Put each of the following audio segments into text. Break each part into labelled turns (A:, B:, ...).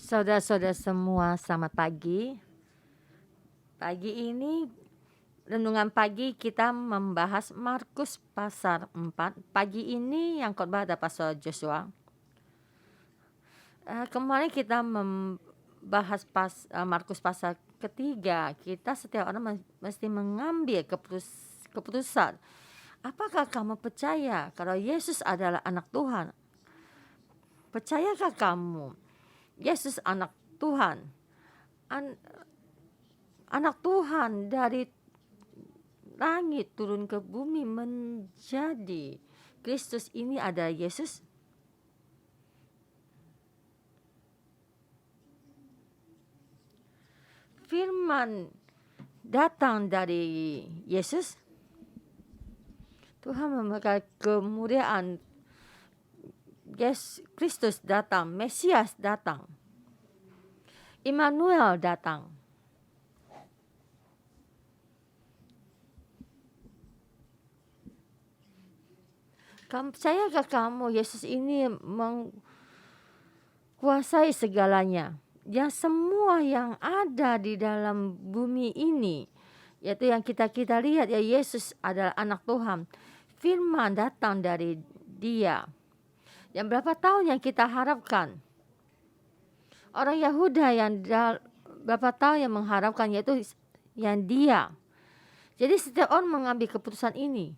A: Saudara-saudara semua, selamat pagi. Pagi ini, renungan pagi kita membahas Markus pasal 4. Pagi ini yang khotbah ada Pastor Joshua. Kemarin kita membahas Markus pasal ketiga. Kita setiap orang mesti mengambil keputusan. Apakah kamu percaya kalau Yesus adalah anak Tuhan? Percayakah kamu Yesus anak Tuhan? Anak Tuhan dari langit turun ke bumi menjadi Kristus, ini adalah Yesus. Firman datang dari Yesus. Tuhan memberikan kemuliaan. Kristus datang, Mesias datang, Immanuel datang. Percayakah kamu Yesus ini menguasai segalanya? Yang semua yang ada di dalam bumi ini, yaitu yang kita lihat, ya, Yesus adalah anak Tuhan. Firman datang dari Dia. Yang berapa tahun yang kita harapkan? Orang Yahuda yang berapa tahun yang mengharapkan, yaitu yang Dia. Jadi setiap orang mengambil keputusan ini.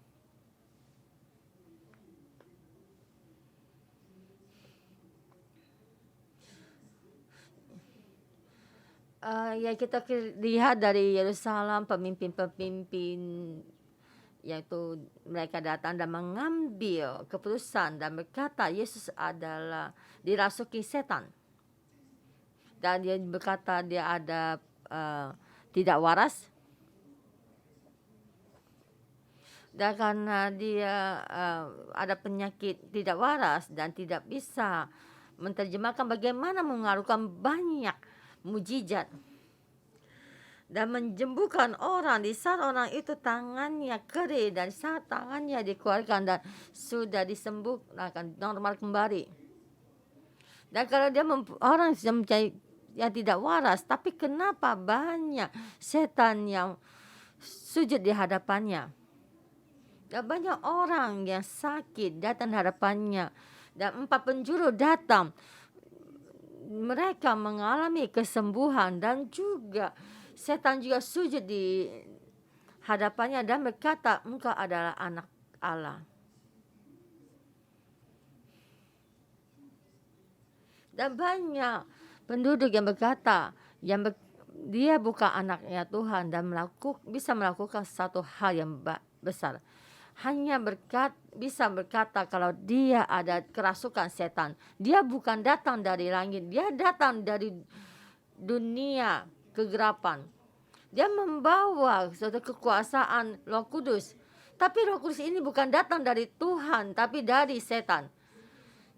A: Ya, kita lihat dari Yerusalem, pemimpin-pemimpin, yaitu mereka datang dan mengambil keputusan dan berkata Yesus adalah dirasuki setan. Dan dia berkata dia ada tidak waras. Dan karena dia ada penyakit tidak waras dan tidak bisa menerjemahkan bagaimana mengaruhkan banyak mujizat dan menyembuhkan orang. Di saat orang itu tangannya kering dan saat tangannya dikeluarkan dan sudah disembuhkan normal kembali. Dan kalau dia orang yang tidak waras, tapi kenapa banyak setan yang sujud di hadapannya? Dan banyak orang yang sakit datang di hadapannya. Dan 4 penjuru datang. Mereka mengalami kesembuhan dan juga setan juga sujud di hadapannya dan berkata, engkau adalah anak Allah. Dan banyak penduduk yang berkata, dia bukan anaknya Tuhan dan bisa melakukan satu hal yang besar. Hanya bisa berkata kalau dia ada kerasukan setan. Dia bukan datang dari langit, dia datang dari dunia kegelapan. Dia membawa suatu kekuasaan Roh Kudus. Tapi Roh Kudus ini bukan datang dari Tuhan, tapi dari setan.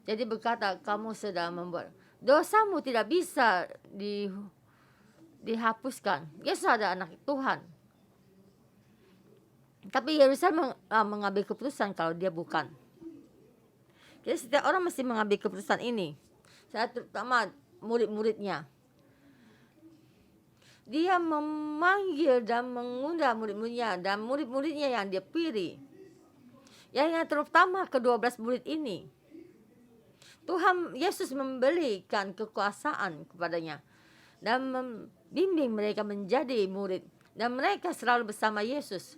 A: Jadi berkata, kamu sedang membuat dosamu tidak bisa dihapuskan. Yesus ada anak Tuhan. Tapi Yerusalem mengambil keputusan kalau dia bukan. Jadi setiap orang mesti mengambil keputusan ini. Saya terutama murid-muridnya. Dia memanggil dan mengundang murid-muridnya. Dan murid-muridnya yang dia pilih. Yang terutama ke-12 murid ini. Tuhan Yesus memberikan kekuasaan kepadanya. Dan membimbing mereka menjadi murid. Dan mereka selalu bersama Yesus.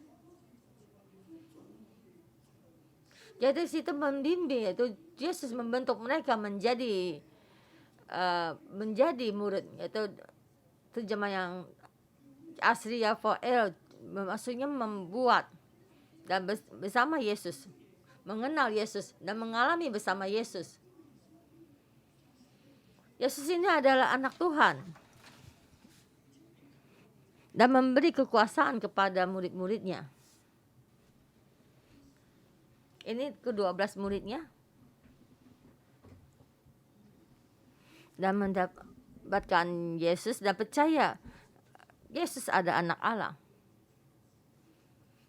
A: Jadi situ membimbing, itu Yesus membentuk mereka menjadi murid, yaitu terjemah yang asli ya, Foel, maksudnya membuat dan bersama Yesus, mengenal Yesus dan mengalami bersama Yesus. Yesus ini adalah anak Tuhan dan memberi kekuasaan kepada murid-muridnya. Ini ke-12 muridnya. Dan mendapatkan Yesus dan percaya Yesus ada anak Allah.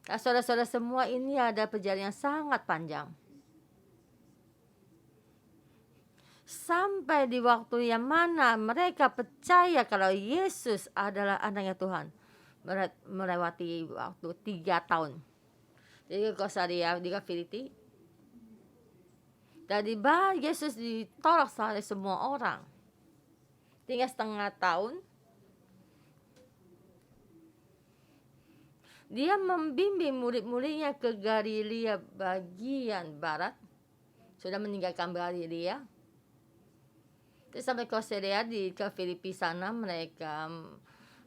A: Nah, saudara-saudara semua, ini ada perjalanan yang sangat panjang. sampai di waktu yang mana mereka percaya kalau Yesus adalah anaknya Tuhan. Melewati waktu 3 tahun. Jadi kalau saya di Filipi, tadi Yesus ditolak oleh semua orang. Tinggal setengah tahun, dia membimbing murid-muridnya ke Galilea bagian barat. Sudah meninggalkan Galilea. Terus sampai ke Filipi sana, mereka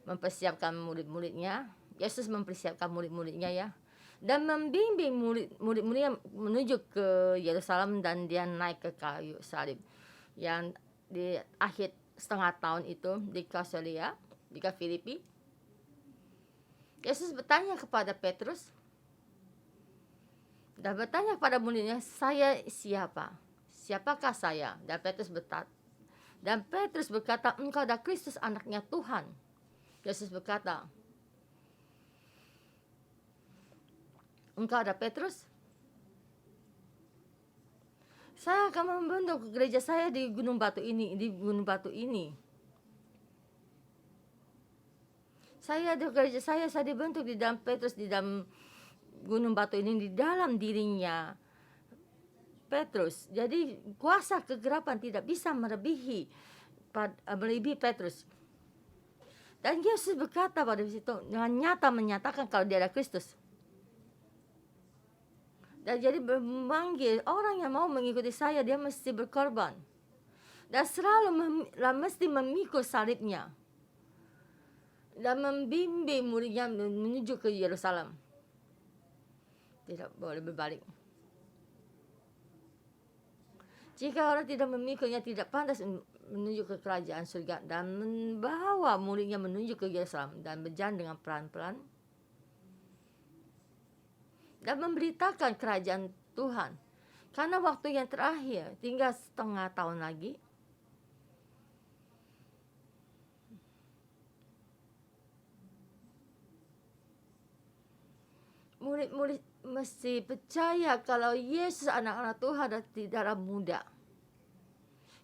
A: mempersiapkan murid-muridnya. Yesus mempersiapkan murid-muridnya ya. Dan membimbing murid-muridnya menuju ke Yerusalem, dan dia naik ke kayu salib. Yang di akhir setengah tahun itu di Kaisarea, di Filipi. Yesus bertanya kepada Petrus dan bertanya kepada muridnya, saya siapa? Siapakah saya? Dan Petrus berkata, engkau adalah Kristus, anaknya Tuhan. Yesus berkata, engkau adalah Petrus, saya akan membentuk gereja saya di gunung batu ini. Saya dibentuk di dalam Petrus, di dalam gunung batu ini, di dalam dirinya Petrus. Jadi kuasa kegelapan tidak bisa melebihi Petrus. Dan Yesus berkata pada situ dengan nyata menyatakan kalau dia adalah Kristus. Dan jadi memanggil orang yang mau mengikuti saya, dia mesti berkorban. Dan selalu mesti memikul salibnya. Dan membimbing muridnya menuju ke Yerusalem. Tidak boleh berbalik. Jika orang tidak memikulnya, tidak pantas menuju ke kerajaan surga. Dan membawa muridnya menuju ke Yerusalem dan berjalan dengan pelan-pelan. Dan memberitakan kerajaan Tuhan. Karena waktu yang terakhir tinggal setengah tahun lagi. Murid-murid mesti percaya kalau Yesus anak-anak Tuhan dan tidaklah muda.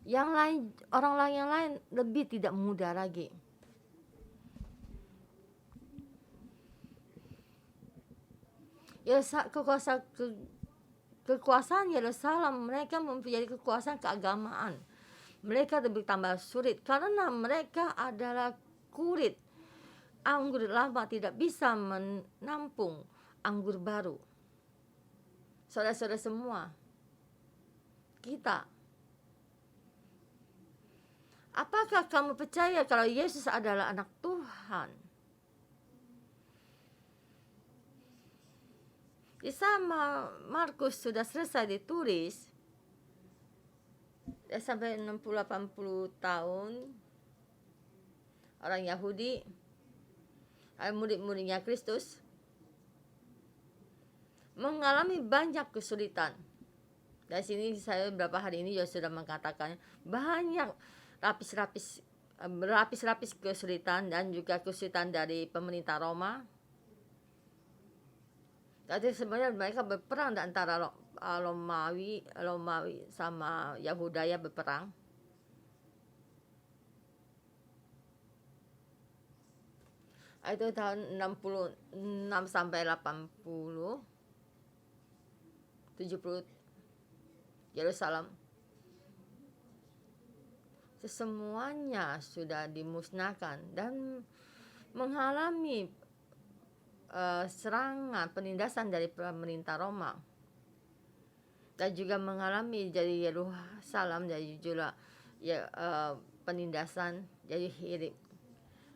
A: Yang lain, orang lain yang lain lebih tidak muda lagi. Ya, kekuasaan Yerusalem, mereka mempunyai kekuasaan keagamaan. Mereka lebih tambah sulit karena mereka adalah kurit. Anggur lama tidak bisa menampung anggur baru. Saudara-saudara semua, kita, apakah kamu percaya kalau Yesus adalah anak Tuhan? Di sama Markus sudah selesai ditulis, sampai 60-80 tahun orang Yahudi, murid-muridnya Kristus, mengalami banyak kesulitan. Dari sini saya beberapa hari ini juga sudah mengatakan banyak berlapis-lapis kesulitan, dan juga kesulitan dari pemerintah Roma. Jadi sebenarnya mereka berperang antara Romawi sama Yahudaya berperang. Itu tahun 66 sampai 80. 70 Yerusalem. Semuanya sudah dimusnahkan dan mengalami serangan, penindasan dari pemerintah Roma. Dan juga mengalami dari Yerusalem, dari juga penindasan dari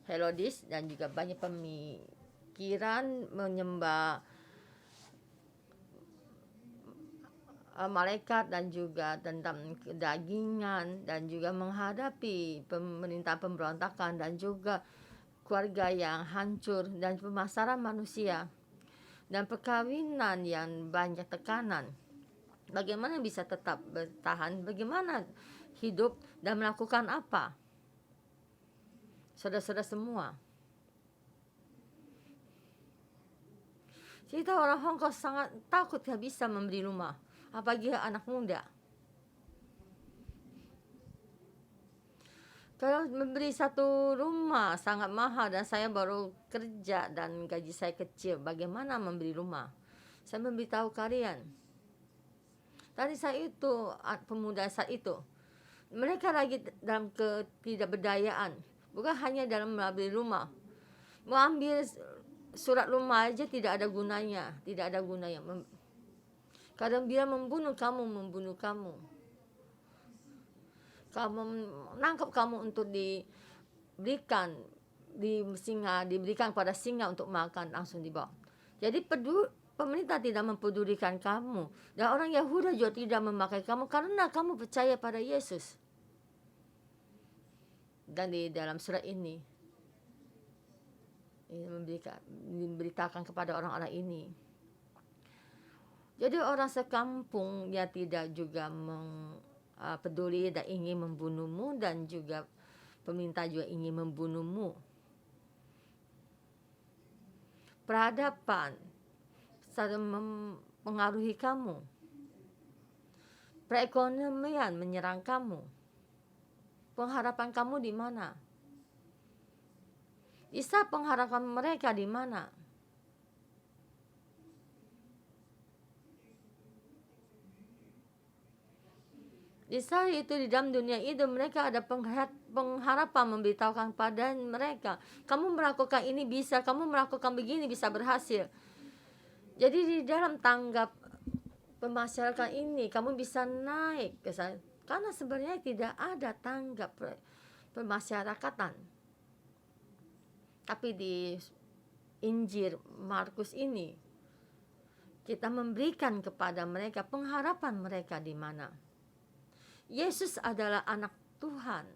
A: Herodes, dan juga banyak pemikiran menyembah malaikat, dan juga tentang kedagingan, dan juga menghadapi pemerintah pemberontakan, dan juga keluarga yang hancur, dan pemasaran manusia, dan perkawinan yang banyak tekanan. Bagaimana bisa tetap bertahan? Bagaimana hidup dan melakukan apa? Saudara-saudara semua, kita orang Hong Kong sangat takut tidak bisa membeli rumah, apalagi anak muda. Kalau memberi satu rumah sangat mahal dan saya baru kerja dan gaji saya kecil, bagaimana membeli rumah? Saya memberitahu kalian. Tadi saya itu, pemuda saat itu, mereka lagi dalam ketidakberdayaan. Bukan hanya dalam membeli rumah. Mau ambil surat rumah aja tidak ada gunanya. Tidak ada gunanya. Kadang dia membunuh kamu. Kamu menangkap kamu untuk diberikan diberikan pada singa untuk makan, langsung dibawa. Jadi pemerintah tidak mempedulikan kamu, dan orang Yahudi juga tidak memakai kamu karena kamu percaya pada Yesus. Dan di dalam surat ini diberitakan kepada orang-orang ini. Jadi orang sekampung dia tidak juga peduli dan ingin membunuhmu, dan juga pemerintah juga ingin membunuhmu. Peradaban saling mempengaruhi kamu. Perekonomian menyerang kamu. Pengharapan kamu di mana? Isa, pengharapan mereka di mana? Isa itu di dalam dunia itu mereka ada pengharapan memberitahukan pada mereka, kamu melakukan ini bisa, kamu melakukan begini bisa berhasil. Jadi di dalam tanggap pemasyarakat ini kamu bisa naik ke sana. Karena sebenarnya tidak ada tanggap pemasyarakatan. Tapi di Injil Markus ini kita memberikan kepada mereka pengharapan mereka di mana. Yesus adalah anak Tuhan.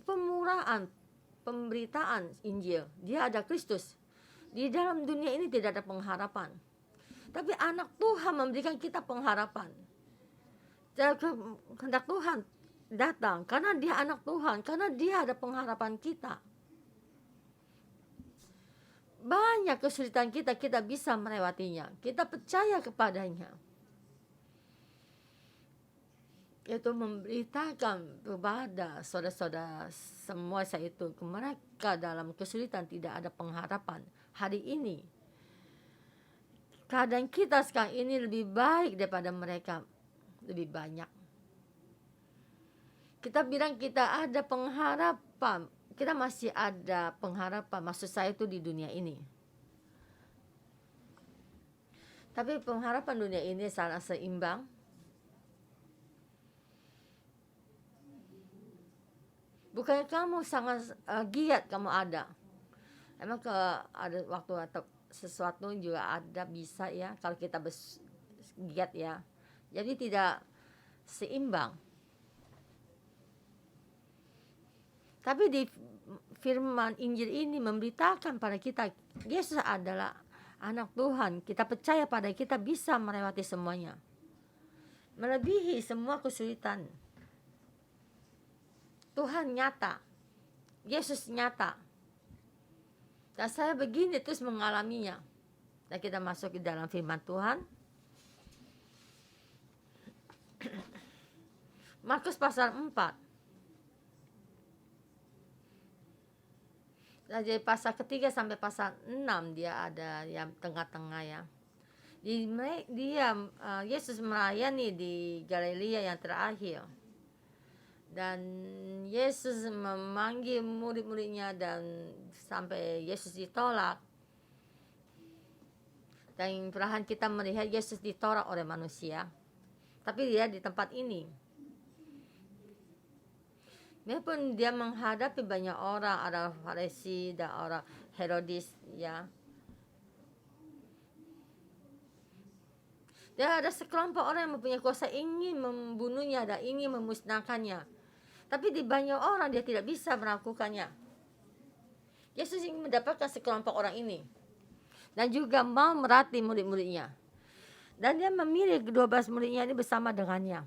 A: Pemurahan, pemberitaan Injil, dia ada Kristus. Di dalam dunia ini tidak ada pengharapan. Tapi anak Tuhan memberikan kita pengharapan. Kehendak Tuhan datang karena dia anak Tuhan, karena dia ada pengharapan kita. Banyak kesulitan kita bisa melewatinya. Kita percaya kepadanya. Itu memberitakan kepada saudara-saudara semua saya itu, mereka dalam kesulitan tidak ada pengharapan. Hari ini keadaan kita sekarang ini lebih baik daripada mereka, lebih banyak. Kita bilang kita ada pengharapan, kita masih ada pengharapan, maksud saya itu di dunia ini. Tapi pengharapan dunia ini sangat seimbang. Bukannya kamu sangat giat kamu ada. Emang ada waktu atau sesuatu juga ada bisa ya kalau kita giat ya. Jadi tidak seimbang. Tapi di firman Injil ini memberitakan pada kita Yesus adalah anak Tuhan. Kita percaya pada kita bisa melewati semuanya. Melebihi semua kesulitan. Tuhan nyata, Yesus nyata, dan saya begini terus mengalaminya. Dan kita masuk ke dalam firman Tuhan. Markus pasal 4. Jadi pasal ketiga sampai pasal 6 dia ada yang tengah-tengah ya. Yesus melayani di Galilea yang terakhir. Dan Yesus memanggil murid-muridnya dan sampai Yesus ditolak. Dan perlahan kita melihat Yesus ditolak oleh manusia. Tapi dia di tempat ini. Biarpun dia menghadapi banyak orang, ada Farisi dan orang Herodis ya. Dia ada sekelompok orang yang mempunyai kuasa ingin membunuhnya dan ingin memusnahkannya. Tapi di banyak orang dia tidak bisa melakukannya. Yesus ingin mendapatkan sekelompok orang ini. Dan juga mau melatih murid-muridnya. Dan dia memilih 12 muridnya ini bersama dengannya.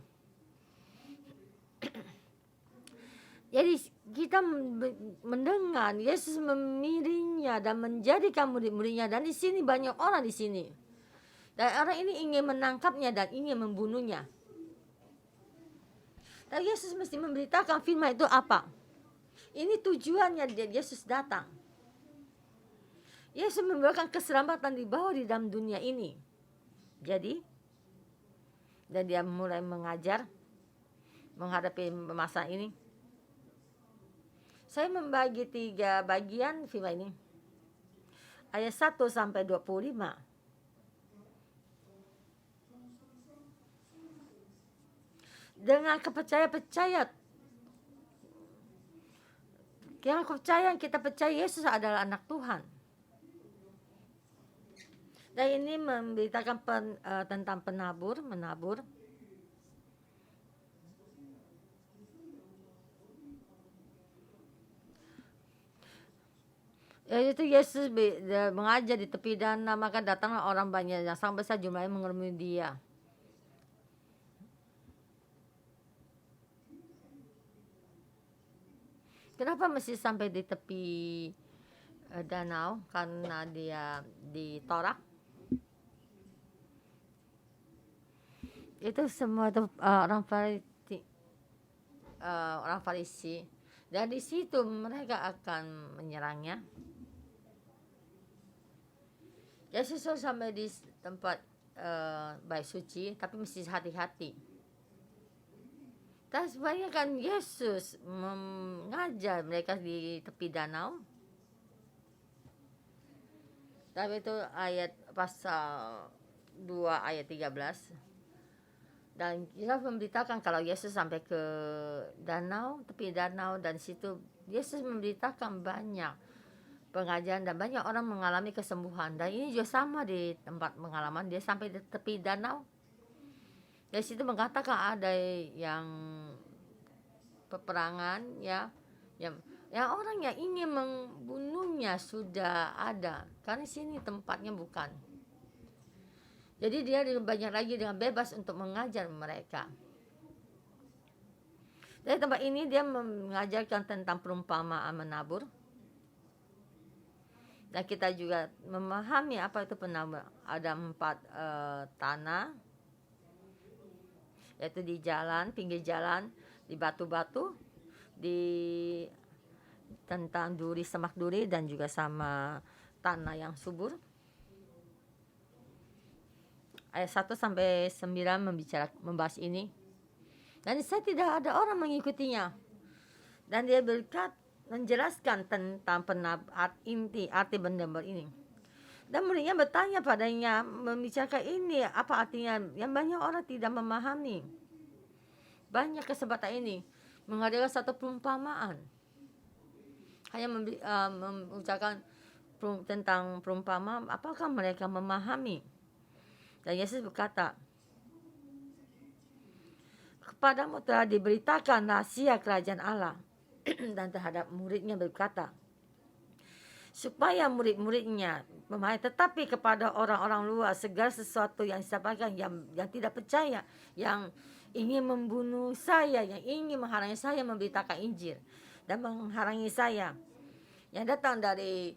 A: Jadi kita mendengar Yesus memilihnya dan menjadikan murid-muridnya. Dan di sini banyak orang di sini. Dan orang ini ingin menangkapnya dan ingin membunuhnya. Tapi Yesus mesti memberitakan firman itu apa. Ini tujuannya Yesus datang. Yesus membawakan keselamatan di dalam dunia ini. Jadi, dan dia mulai mengajar menghadapi masa ini. Saya membagi 3 bagian firman ini. Ayat 1 sampai 25. Dengan kepercayaan kita percaya Yesus adalah anak Tuhan. Dan ini memberitakan tentang menabur. Yaitu Yesus mengajar di tepi danau, maka datanglah orang banyak yang sangat besar jumlahnya mengerumuni dia. Kenapa mesti sampai di tepi danau? Karena dia ditorak. Itu semua itu orang Farisi. Dan di situ mereka akan menyerangnya. Yesus sampai di tempat bait suci, tapi mesti hati-hati. Dan sebenarnya kan Yesus mengajar mereka di tepi danau. Tapi itu ayat pasal 2 ayat 13. Dan kita memberitakan kalau Yesus sampai ke danau, tepi danau, dan situ Yesus memberitakan banyak pengajaran dan banyak orang mengalami kesembuhan. Dan ini juga sama di tempat pengalaman, dia sampai di tepi danau. Dari situ mengatakan ada yang peperangan, ya, yang orang yang ingin membunuhnya sudah ada, karena sini tempatnya bukan. Jadi dia banyak lagi dengan bebas untuk mengajar mereka. Dari tempat ini dia mengajarkan tentang perumpamaan menabur. Dan kita juga memahami apa itu penabur. Ada 4 tanah, yaitu di jalan, pinggir jalan, di batu-batu, di tentang duri, semak duri, dan juga sama tanah yang subur. Ayat 1 sampai 9 membahas ini. Dan saya tidak ada orang mengikutinya. Dan dia menjelaskan tentang arti benda ini. Dan muridnya bertanya padanya, membicarakan ini apa artinya, yang banyak orang tidak memahami. Banyak kesempatan ini mengadakan satu perumpamaan. Hanya mengucapkan tentang perumpamaan, apakah mereka memahami? Dan Yesus berkata, kepadamu telah diberitakan rahasia kerajaan Allah. Dan terhadap muridnya berkata, supaya murid-muridnya memahami, tetapi kepada orang-orang luar segala sesuatu yang disampaikan yang tidak percaya, yang ingin membunuh saya, yang ingin menghalangi saya memberitakan Injil, dan menghalangi saya, yang datang dari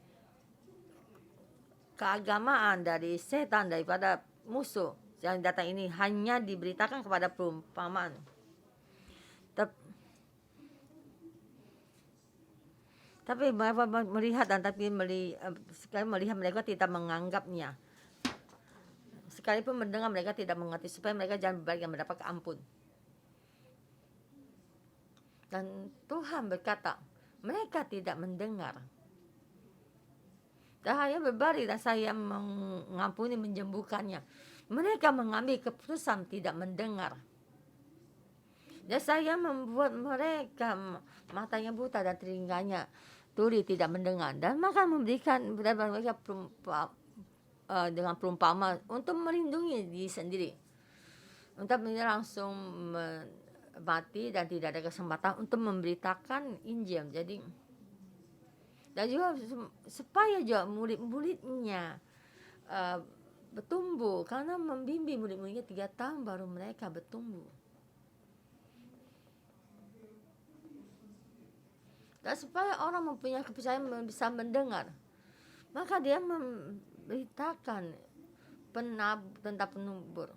A: keagamaan, dari setan, daripada musuh yang datang ini, hanya diberitakan kepada perumpamaan. Tapi melihat sekali melihat mereka tidak menganggapnya. Sekalipun mendengar mereka tidak mengerti, supaya mereka jangan berbalik dan mendapat ampun. Dan Tuhan berkata, mereka tidak mendengar. Dan hanya berbalik dan saya mengampuni, menyembuhkannya. Mereka mengambil keputusan tidak mendengar. Dan saya membuat mereka matanya buta dan telinganya tuli, tidak mendengar. Dan maka memberikan kepada mereka dengan perumpamaan untuk melindungi diri sendiri. Untuk langsung mati dan tidak ada kesempatan untuk memberitakan Injil. Jadi, dan juga supaya juga murid-muridnya bertumbuh, karena membimbing murid-muridnya 3 tahun baru mereka bertumbuh. Dan supaya orang mempunyai kepercayaan bisa mendengar, maka dia memberitakan tentang penabur.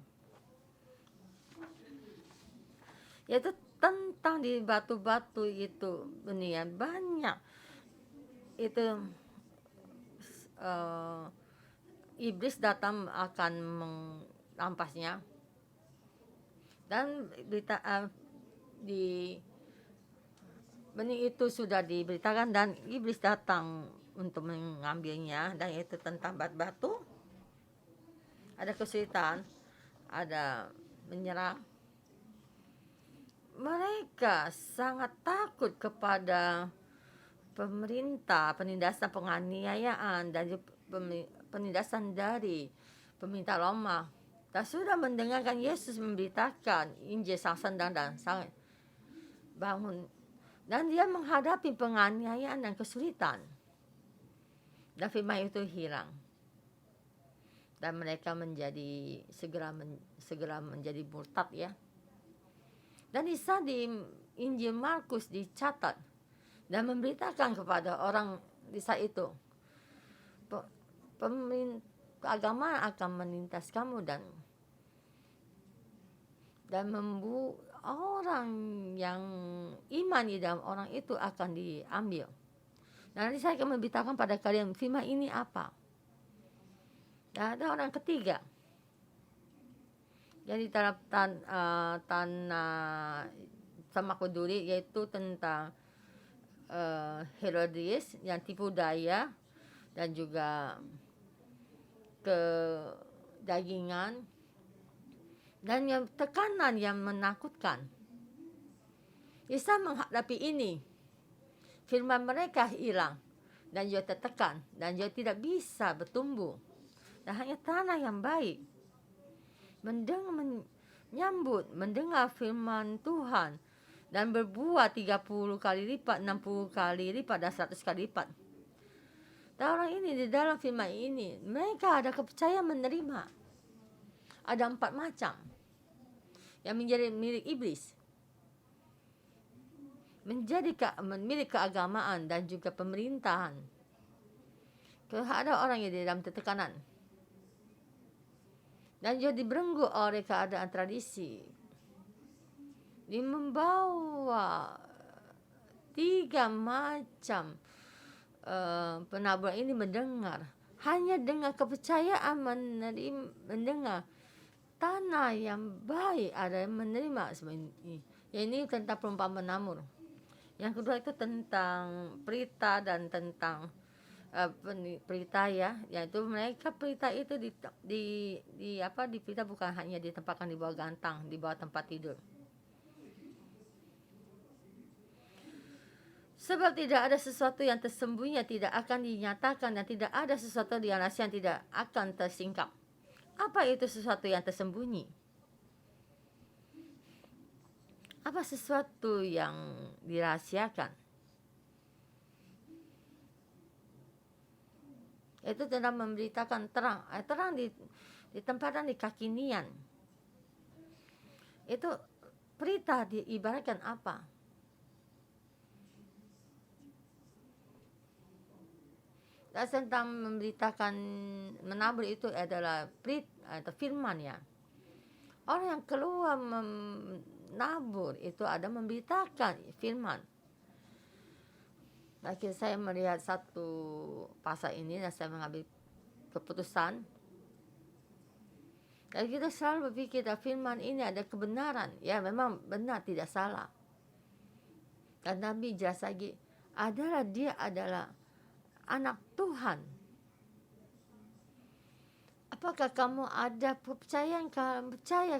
A: Yaitu tentang di batu-batu itu benian banyak itu eh, iblis datang akan merampasnya dan di benih itu sudah diberitakan dan iblis datang untuk mengambilnya, dan itu tentang batu, ada kesulitan, ada menyerang. Mereka sangat takut kepada pemerintah, penindasan penganiayaan dan penindasan dari pemerintah Roma. Dan sudah mendengarkan Yesus memberitakan Injil sang sendang dan sang bangun, dan dia menghadapi penganiayaan dan kesulitan, dan firman itu hilang, dan mereka menjadi segera menjadi murtad ya. Dan di Injil Markus dicatat dan memberitakan kepada orang di saat itu, agama akan menindas kamu dan orang yang iman di dalam orang itu akan diambil. Dan nanti saya akan memberitakan pada kalian firman ini apa. Dan ada orang ketiga. Jadi tanah sama Kuduri, yaitu tentang Herodes yang tipu daya dan juga kedagingan dan yang tekanan yang menakutkan. Isa menghadapi ini, firman mereka hilang dan dia tertekan dan dia tidak bisa bertumbuh, dan hanya tanah yang baik mendengar firman Tuhan dan berbuah 30 kali lipat, 60 kali lipat, dan 100 kali lipat. Dan orang ini di dalam firman ini, mereka ada kepercayaan menerima. Ada 4 macam yang menjadi milik iblis, menjadi milik keagamaan dan juga pemerintahan. Ada orang yang di dalam tekanan dan juga dibelenggu oleh keadaan tradisi. Dia membawa 3 macam penabur ini mendengar, hanya dengan kepercayaan mendengar tanah yang baik, ada yang menerima sebenarnya. Yang ini tentang perumpamaan penabur. Yang kedua itu tentang perita dan tentang perita ya, yaitu mereka perita itu di perita bukan hanya ditempatkan di bawah gantang, di bawah tempat tidur. Sebab tidak ada sesuatu yang tersembunyi yang tidak akan dinyatakan, dan tidak ada sesuatu yang rahasia yang tidak akan tersingkap. Apa itu sesuatu yang tersembunyi? Apa sesuatu yang dirahasiakan? Itu tentang memberitakan terang. Terang ditempatkan di kaki Nian. Itu perita diibaratkan apa? Dan tentang memberitakan menabur itu adalah atau firman ya. Orang yang keluar menabur itu ada memberitakan firman. Lagi saya melihat satu pasal ini dan saya mengambil keputusan. Dan kita selalu berpikir firman ini ada kebenaran. Ya memang benar, tidak salah. Dan Nabi jelas lagi, dia adalah anak Tuhan. Apakah kamu ada percaya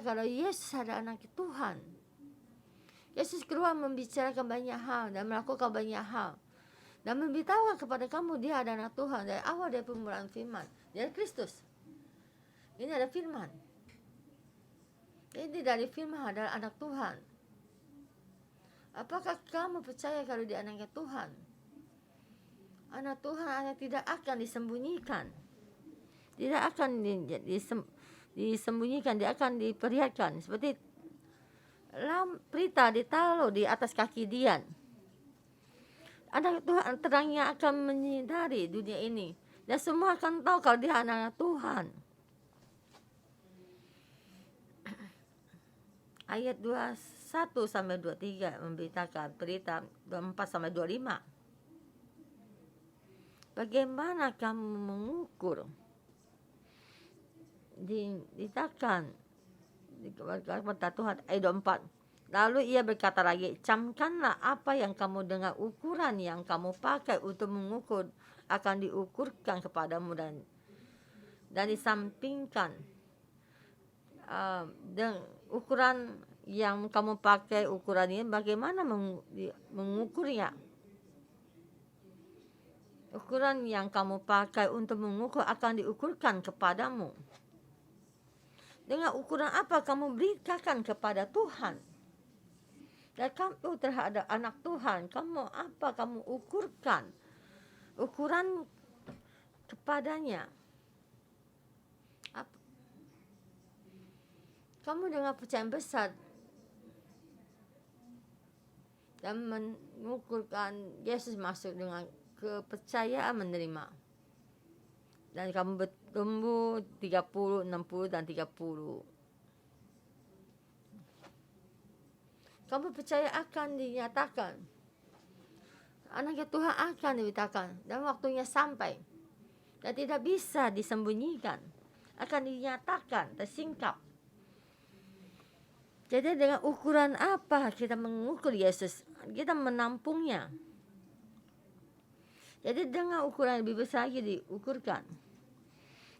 A: kalau Yesus adalah anak Tuhan? Yesus keluar membicarakan banyak hal dan melakukan banyak hal, dan memberitahukan kepada kamu dia adalah anak Tuhan. Dari awal dari permulaan firman, dia Kristus. Ini ada firman. Ini dari firman adalah anak Tuhan. Apakah kamu percaya kalau dia anaknya Tuhan? Anak Tuhan tidak akan disembunyikan. Tidak akan disembunyikan, dia akan diperlihatkan. Seperti perita ditaruh di atas kaki Dian. Anak Tuhan terangnya akan menyinari dunia ini. Dan semua akan tahu kalau dia anak Tuhan. Ayat 21 1-23 memberitakan berita 24-25. Bagaimana kamu mengukur? Dikatakan kata Tuhan ayat 24. Lalu ia berkata lagi, camkanlah apa yang kamu dengar, ukuran yang kamu pakai untuk mengukur akan diukurkan kepadamu dan disampingkan. Dan ukuran yang kamu pakai, ukuran ini bagaimana mengukurnya? Ukuran yang kamu pakai untuk mengukur akan diukurkan kepadamu. Dengan ukuran apa kamu berikan kepada Tuhan? Dan kamu terhadap anak Tuhan, kamu ukurkan? Ukuran kepadanya. Apa? Kamu dengan percayaan besar dan mengukurkan Yesus masuk dengan kepercayaan menerima. Dan kamu bertumbuh 30, 60 dan 30. Kamu percaya akan dinyatakan. Anaknya Tuhan akan diberitakan dan waktunya sampai. Dan tidak bisa disembunyikan. Akan dinyatakan, tersingkap. Jadi dengan ukuran apa kita mengukur Yesus? Kita menampungnya. Jadi dengan ukuran lebih besar lagi diukurkan.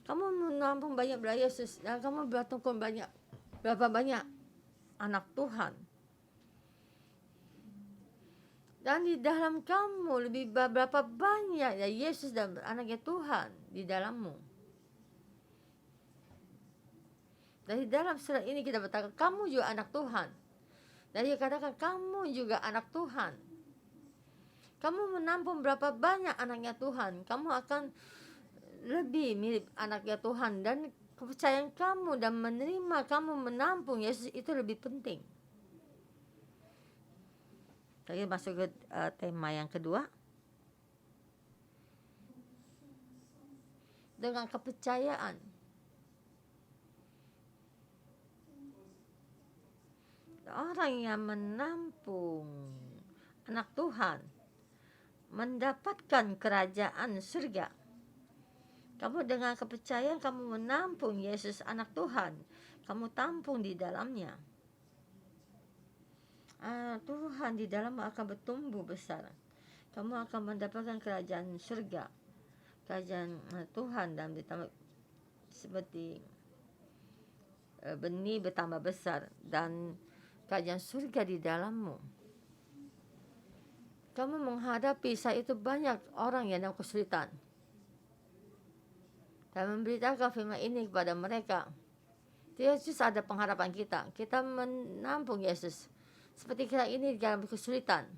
A: Kamu menampung banyak belas Yesus dan kamu bertumbuh berapa banyak anak Tuhan. Dan di dalam kamu berapa banyak ya Yesus dan anaknya Tuhan di dalammu. Dari dalam surat ini kita berkata kamu juga anak Tuhan. Dan dia katakan kamu juga anak Tuhan. Kamu menampung berapa banyak anaknya Tuhan, kamu akan lebih mirip anaknya Tuhan. Dan kepercayaan kamu dan menerima kamu menampung Yesus itu lebih penting. Kita masuk ke tema yang kedua. Dengan kepercayaan. Orang yang menampung anak Tuhan mendapatkan kerajaan surga. Kamu dengan kepercayaan kamu menampung Yesus anak Tuhan, kamu tampung di dalamnya. Tuhan di dalam akan bertumbuh besar. Kamu akan mendapatkan kerajaan surga, kerajaan Tuhan, dan seperti benih bertambah besar dan kerajaan surga di dalammu. Kamu menghadapi saat itu banyak orang yang dalam kesulitan. Dan memberitakan firman ini kepada mereka. Yesus ada pengharapan kita. Kita menampung Yesus. Seperti kita ini dalam kesulitan.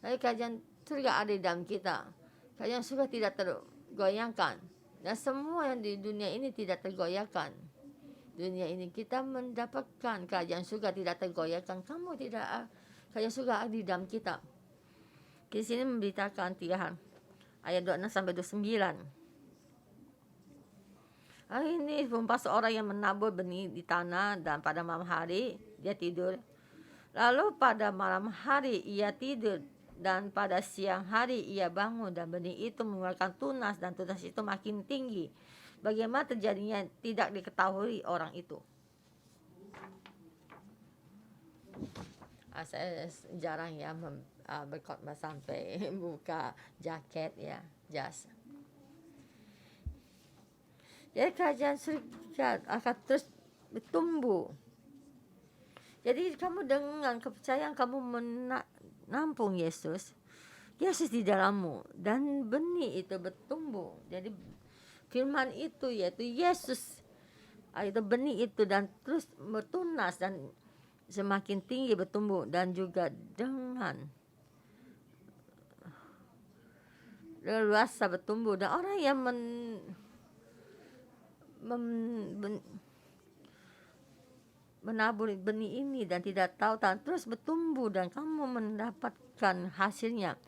A: Lalu kerajaan surga ada di dalam kita. Kerajaan surga tidak tergoyangkan. Dan semua yang di dunia ini tidak tergoyahkan. Dunia ini kita mendapatkan kerajaan surga tidak tergoyahkan. Kamu tidak, kerajaan surga ada di dalam kita. Di sini memberitakan Tuhan ayat 26-29. Hari ini rumpah seorang yang menabur benih di tanah dan pada malam hari dia tidur. Lalu pada malam hari ia tidur dan pada siang hari ia bangun dan benih itu mengeluarkan tunas dan tunas itu makin tinggi. Bagaimana terjadinya tidak diketahui orang itu. Saya jarang ya berkhotbah sampai buka jaket ya, jas. Jadi kerajaan surga akan terus bertumbuh. Jadi kamu dengan kepercayaan kamu menampung Yesus, Yesus di dalammu dan benih itu bertumbuh. Jadi firman itu yaitu Yesus, itu benih itu dan terus bertunas dan semakin tinggi bertumbuh dan juga dengan leluasa bertumbuh. Dan orang yang menabur benih ini dan tidak tahu terus bertumbuh dan kamu mendapatkan hasilnya.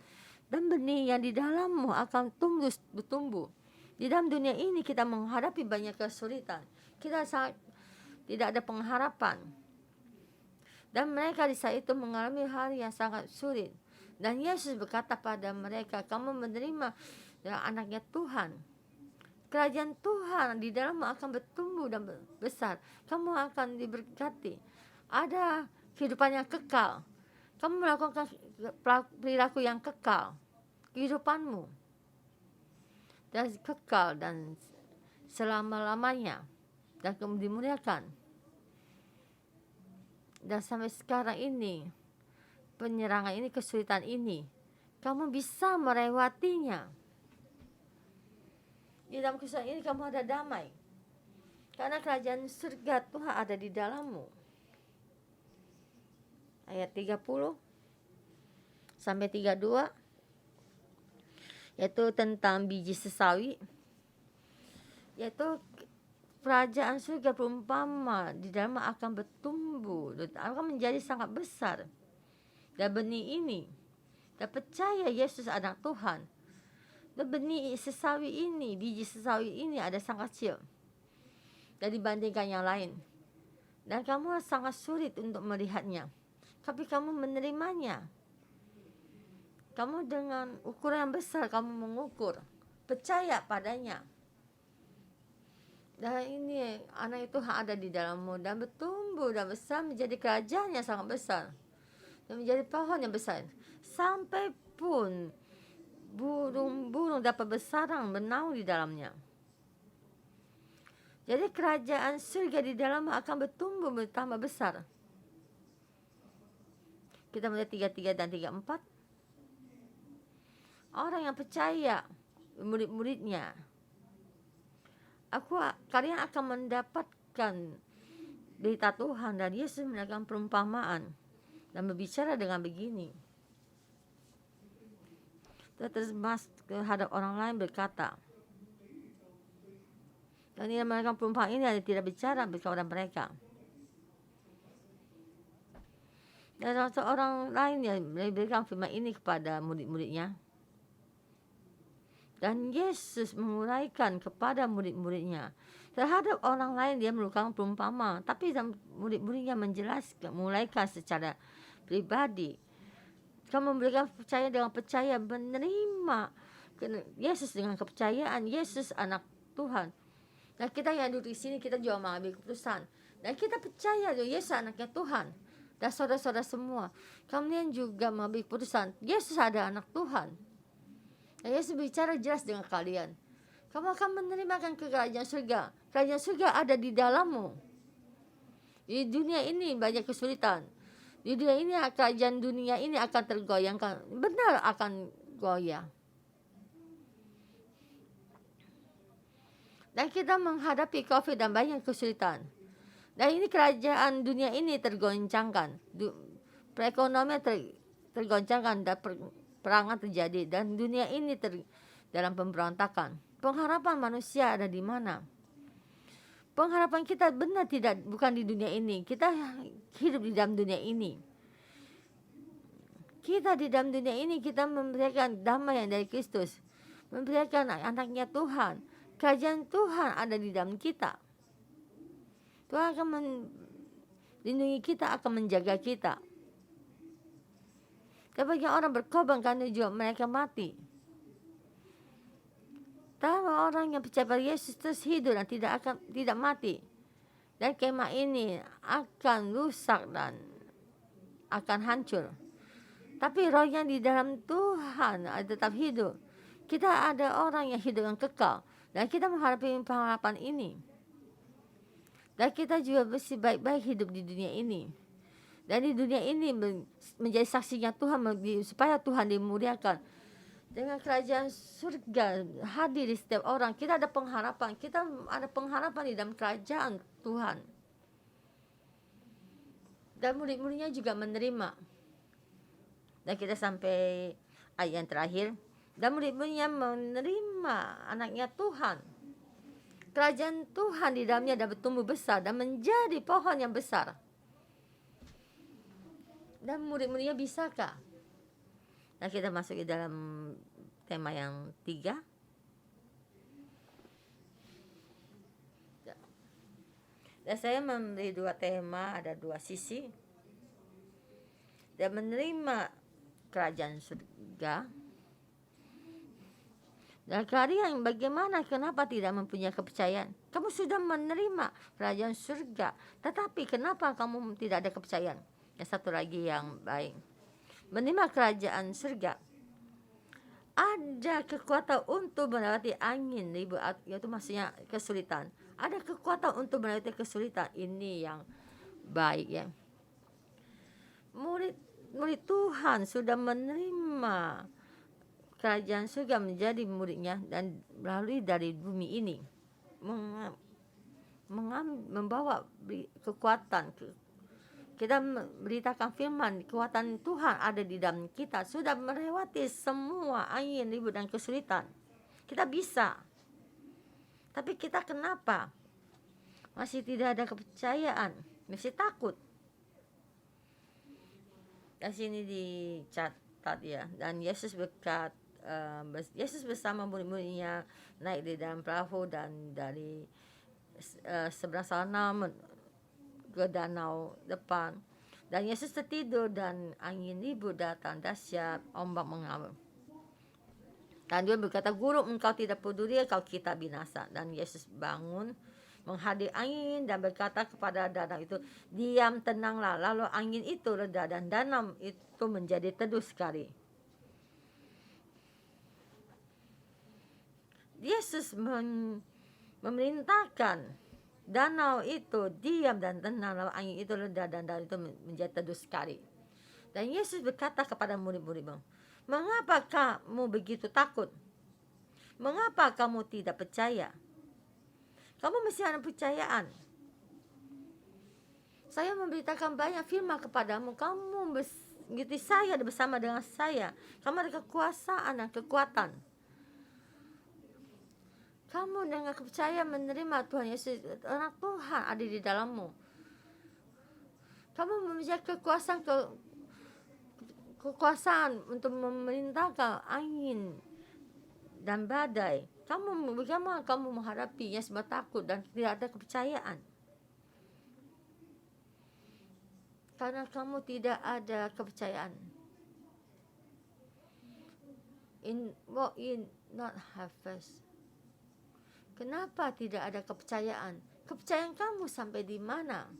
A: Dan benih yang di dalammu akan bertumbuh. Di dalam dunia ini kita menghadapi banyak kesulitan. Kita tidak ada pengharapan. Dan mereka di saat itu mengalami hal yang sangat sulit. Dan Yesus berkata pada mereka, kamu menerima ya, anaknya Tuhan. Kerajaan Tuhan di dalammu akan bertumbuh dan besar. Kamu akan diberkati. Ada kehidupan yang kekal. Kamu melakukan perilaku yang kekal. Kehidupanmu dan kekal dan selama-lamanya. Dan kamu dimuliakan. Dan sampai sekarang ini, penyerangan ini, kesulitan ini, kamu bisa melewatinya. Di dalam kesulitan ini kamu ada damai. Karena kerajaan surga Tuhan ada di dalammu. Ayat 30 sampai 32, yaitu tentang biji sesawi, yaitu kerajaan surga perumpama di dalam akan bertumbuh, akan menjadi sangat besar. Dan benih ini, dan percaya Yesus anak Tuhan, dan benih sesawi ini, biji sesawi ini ada sangat kecil dan dibandingkan yang lain. Dan kamu sangat sulit untuk melihatnya, tapi kamu menerimanya. Kamu dengan ukuran yang besar, kamu mengukur, percaya padanya. Dan ini anak itu ada di dalammu dan bertumbuh dan besar menjadi kerajaan yang sangat besar. Dan menjadi pohon yang besar. Sampai pun burung-burung dapat bersarang bernaung di dalamnya. Jadi kerajaan surga di dalam akan bertumbuh bertambah besar. Kita melihat 33 dan 34. Orang yang percaya, murid-muridnya, kalian akan mendapatkan berita Tuhan. Dan Yesus melakukan perumpamaan dan berbicara dengan begini. Dia termas terhadap orang lain berkata, dan dia melakukan perumpamaan ini ada tidak bicara kepada mereka. Dan seorang lain yang memberikan firman ini kepada murid-muridnya. Dan Yesus menguraikan kepada murid-muridnya. Terhadap orang lain dia melakukan perumpamaan, tapi murid-muridnya menjelaskan, menguraikan secara pribadi. Kamu memberikan percaya dengan percaya, menerima Yesus dengan kepercayaan. Yesus anak Tuhan. Dan kita yang duduk di sini, kita juga mengambil keputusan. Dan kita percaya bahwa Yesus anaknya Tuhan. Dan saudara-saudara semua, kalian juga mengambil keputusan. Yesus ada anak Tuhan. Dan Yesus bicara jelas dengan kalian. Kamu akan menerima kerajaan surga. Kerajaan surga ada di dalammu. Di dunia ini banyak kesulitan. Di dunia ini, kerajaan dunia ini akan tergoyangkan. Benar akan goyah. Dan kita menghadapi COVID dan banyak kesulitan. Dan ini kerajaan dunia ini tergoncangkan. Perekonomian tergoncangkan dan perangan terjadi. Dan dunia ini dalam pemberontakan. Pengharapan manusia ada di mana? Pengharapan kita benar bukan di dunia ini. Kita hidup di dalam dunia ini. Kita di dalam dunia ini kita memberikan damai yang dari Kristus. Memberikan anaknya Tuhan. Kerajaan Tuhan ada di dalam kita. Tuhan akan melindungi kita, akan menjaga kita. Dan bagi orang berkorban karena juga mereka mati. Tapi orang yang percaya pada Yesus terus hidup dan tidak mati. Dan kemah ini akan rusak dan akan hancur. Tapi rohnya di dalam Tuhan tetap hidup. Kita ada orang yang hidup yang kekal. Dan kita menghadapi pengharapan ini. Dan kita juga mesti baik-baik hidup di dunia ini. Dan di dunia ini menjadi saksinya Tuhan, supaya Tuhan dimuliakan. Dengan kerajaan surga hadir di setiap orang. Kita ada pengharapan. Kita ada pengharapan di dalam kerajaan Tuhan. Dan murid-muridnya juga menerima. Dan kita sampai ayat yang terakhir. Dan murid-muridnya menerima anaknya Tuhan. Kerajaan Tuhan di dalamnya dapat bertumbuh besar dan menjadi pohon yang besar. Dan murid-muridnya bisakah? Nah, kita masuk ke dalam tema yang 3. Dan saya memberi 2 tema, ada 2 sisi. dan menerima kerajaan surga. Dan kalian bagaimana, kenapa tidak mempunyai kepercayaan? Kamu sudah menerima kerajaan surga, tetapi kenapa kamu tidak ada kepercayaan? Yang satu lagi yang baik, menerima kerajaan surga, ada kekuatan untuk melewati angin ribut, yaitu maksudnya kesulitan. Ada kekuatan untuk melewati kesulitan. Ini yang baik ya. Murid Tuhan sudah menerima kerajaan surga, menjadi muridnya, dan melalui dari bumi ini membawa kekuatan. Kita beritakan firman, kekuatan Tuhan ada di dalam kita, sudah melewati semua angin ribut dan kesulitan. Kita bisa, tapi kita kenapa masih tidak ada kepercayaan, masih takut? Di sini dicatat ya, dan Yesus bersama murid-muridnya naik di dalam perahu dan dari seberang sana ke danau depan, dan Yesus tertidur dan angin ribut datang dahsyat, ombak mengamuk. Dan dia berkata, Guru, engkau tidak peduli kalau kita binasa. Dan Yesus bangun, menghadiri angin dan berkata kepada danau itu, diam, tenanglah. Lalu angin itu reda dan danau itu menjadi teduh sekali. Yesus memerintahkan danau itu diam dan tenang, lalu angin itu reda dan danau itu menjadi teduh sekali. Dan Yesus berkata kepada murid-muridnya, mengapa kamu begitu takut? Mengapa kamu tidak percaya? Kamu mesti ada percayaan. Saya memberitakan banyak firman kepadamu, kamu mengikuti saya bersama dengan saya. Kamu ada kekuasaan dan kekuatan. Kamu dengan kepercayaan menerima Tuhan Yesus, anak Tuhan ada di dalammu. Kamu memiliki kekuasaan untuk memerintahkan angin dan badai. Bagaimana kamu menghadapinya sebab takut dan tidak ada kepercayaan? Karena kamu tidak ada kepercayaan. What you not have faith. Kenapa tidak ada kepercayaan? Kepercayaan kamu sampai di mana?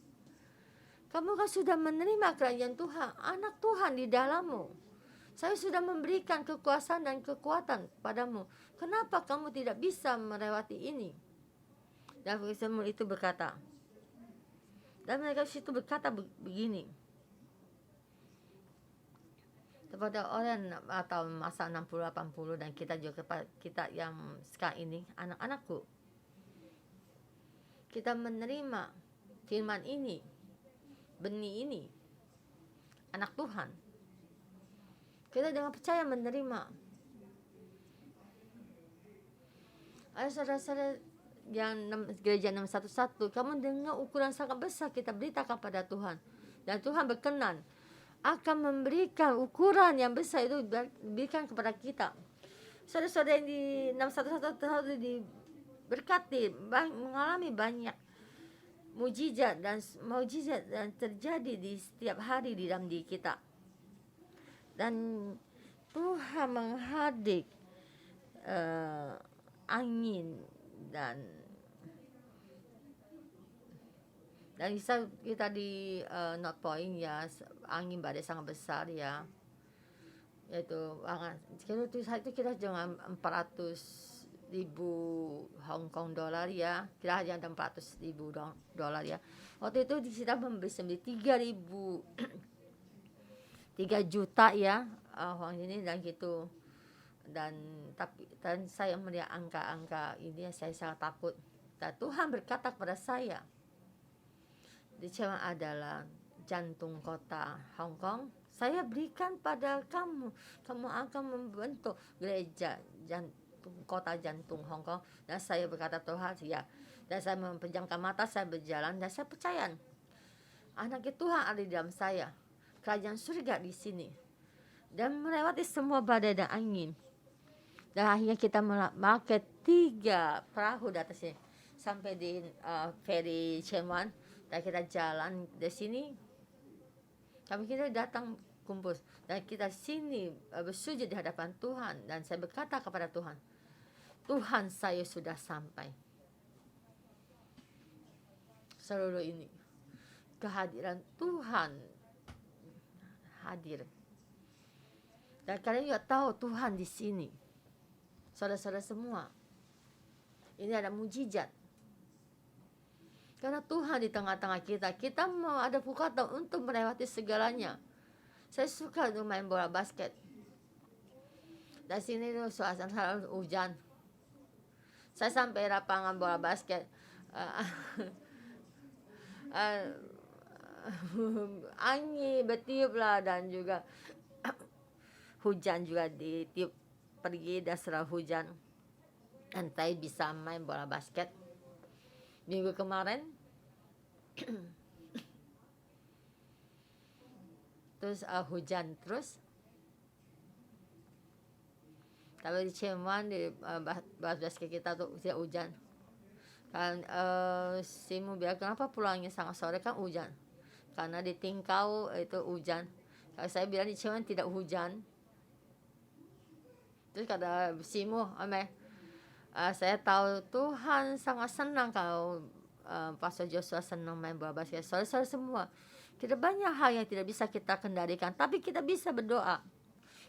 A: Kamu kan sudah menerima kerajaan Tuhan, anak Tuhan di dalammu. Saya sudah memberikan kekuasaan dan kekuatan padamu. Kenapa kamu tidak bisa melewati ini? Dan semua itu berkata. Dan mereka situ berkata begini. Kepada orang atau masa 60-80 dan kita juga kita yang sekarang ini, anak-anakku. Kita menerima firman ini, benih ini, anak Tuhan. Kita dengan percaya menerima. Ayo saudara-saudara yang gereja 611, kamu dengar ukuran sangat besar kita beritakan pada Tuhan. Dan Tuhan berkenan akan memberikan ukuran yang besar itu diberikan kepada kita. Saudara-saudara yang di 611 harus diberkati, mengalami banyak mujizat dan terjadi di setiap hari di dalam diri kita. Dan Tuhan menghadik angin dan bisa kita di North Point ya, angin badai sangat besar ya, yaitu saat itu kita dengan 400.000 Hong Kong dolar ya, kira hanya ada 400.000 dolar ya. Waktu itu kita membeli 3 juta ya uang ini dan gitu. Dan saya melihat angka-angka ini, saya sangat takut. Dan Tuhan berkata kepada saya, di China adalah jantung kota Hong Kong. Saya berikan pada kamu akan membentuk gereja kota jantung Hong Kong. Dan saya berkata Tuhan ya, dan saya memejamkan mata, saya berjalan dan saya percaya anak Tuhan ada di dalam saya. Kerajaan surga di sini dan melewati semua badai dan angin. Dan akhirnya kita memakai 3 perahu di atasnya sampai di ferry Chenwan, dan kita jalan di sini. Kami kita datang kumpul dan kita sini bersujud di hadapan Tuhan, dan saya berkata kepada Tuhan, Tuhan, saya sudah sampai. Seluruh ini kehadiran Tuhan hadir. Dan kalian juga tahu Tuhan di sini. Saudara-saudara semua, ini ada mujizat. Karena Tuhan di tengah-tengah kita. Kita mau ada kekuatan untuk melewati segalanya. Saya suka untuk main bola basket. Di sini tuh suasana hujan. Saya sampai lapangan bola basket. Angin bertiup lah, dan juga hujan juga ditiup pergi dasar hujan, dan saya bisa main bola basket. Minggu kemarin terus hujan terus, tapi di Ciaman di basket kita tuh tidak hujan kan. Simu bilang kenapa pulangnya sangat sore, kan hujan karena di Tingkau itu hujan. Kalau saya bilang di Ciaman tidak hujan. Terus kata Simu, saya tahu Tuhan sangat senang kalau Pastor Joshua senang main bola basket. Saudara-saudara semua, tidak banyak hal yang tidak bisa kita kendalikan, tapi kita bisa berdoa.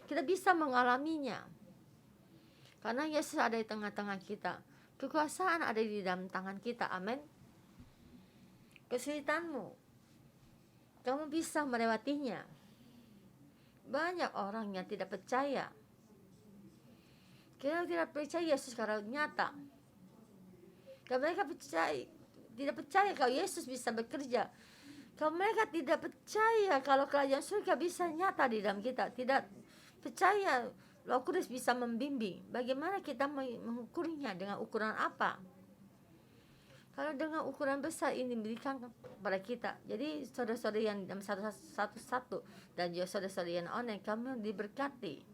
A: Kita bisa mengalaminya. Karena Yesus ada di tengah-tengah kita. Kekuasaan ada di dalam tangan kita. Amin. Kesulitanmu, kamu bisa melewatinya. Banyak orang yang tidak percaya. Kita tidak percaya Yesus secara nyata. Kalau mereka tidak percaya kalau Yesus bisa bekerja. Kalau mereka tidak percaya kalau kerajaan surga bisa nyata di dalam kita, tidak percaya Roh Kudus bisa membimbing, bagaimana kita mengukurnya, dengan ukuran apa? Kalau dengan ukuran besar ini diberikan kepada kita. Jadi saudara-saudara yang dalam satu dan juga saudara-saudara yang online, kami diberkati.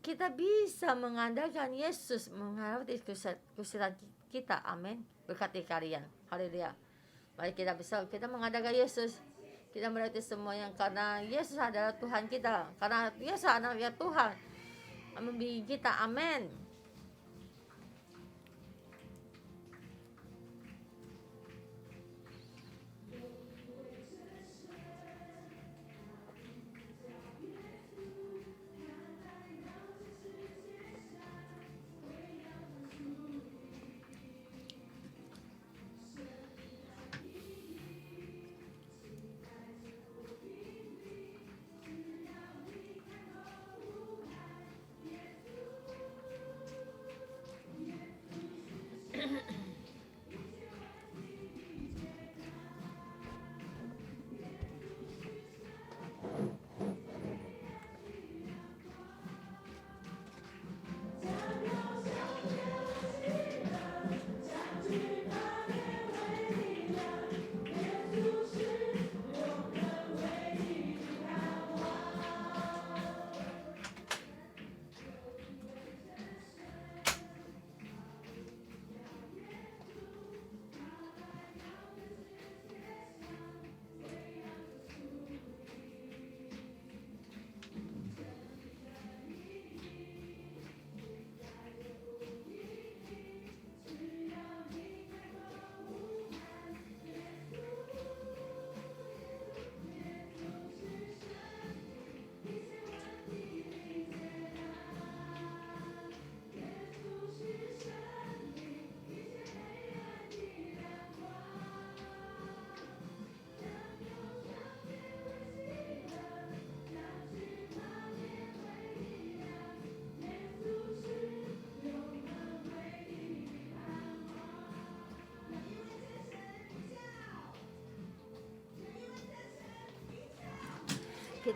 A: Kita bisa mengandalkan Yesus menghadapi kesulitan kita. Amin. Berkati kalian. Haleluya. Mari kita mengandalkan Yesus. Kita melewati semua yang, karena Yesus adalah Tuhan kita. Karena Yesus adalah Tuhan membimbing kita. Amin.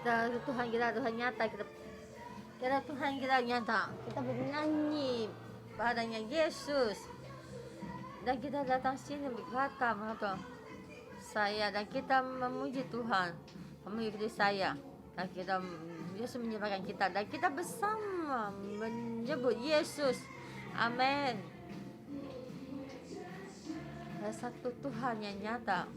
A: Tuhan kita nyata, Tuhan kita nyata. Kita bernyanyi padanya Yesus, dan kita datang sini berkata saya, dan kita memuji Tuhan, memuji saya, dan kita Yesus menyembahkan kita, dan kita bersama menyebut Yesus. Amin. Ada satu Tuhan yang nyata.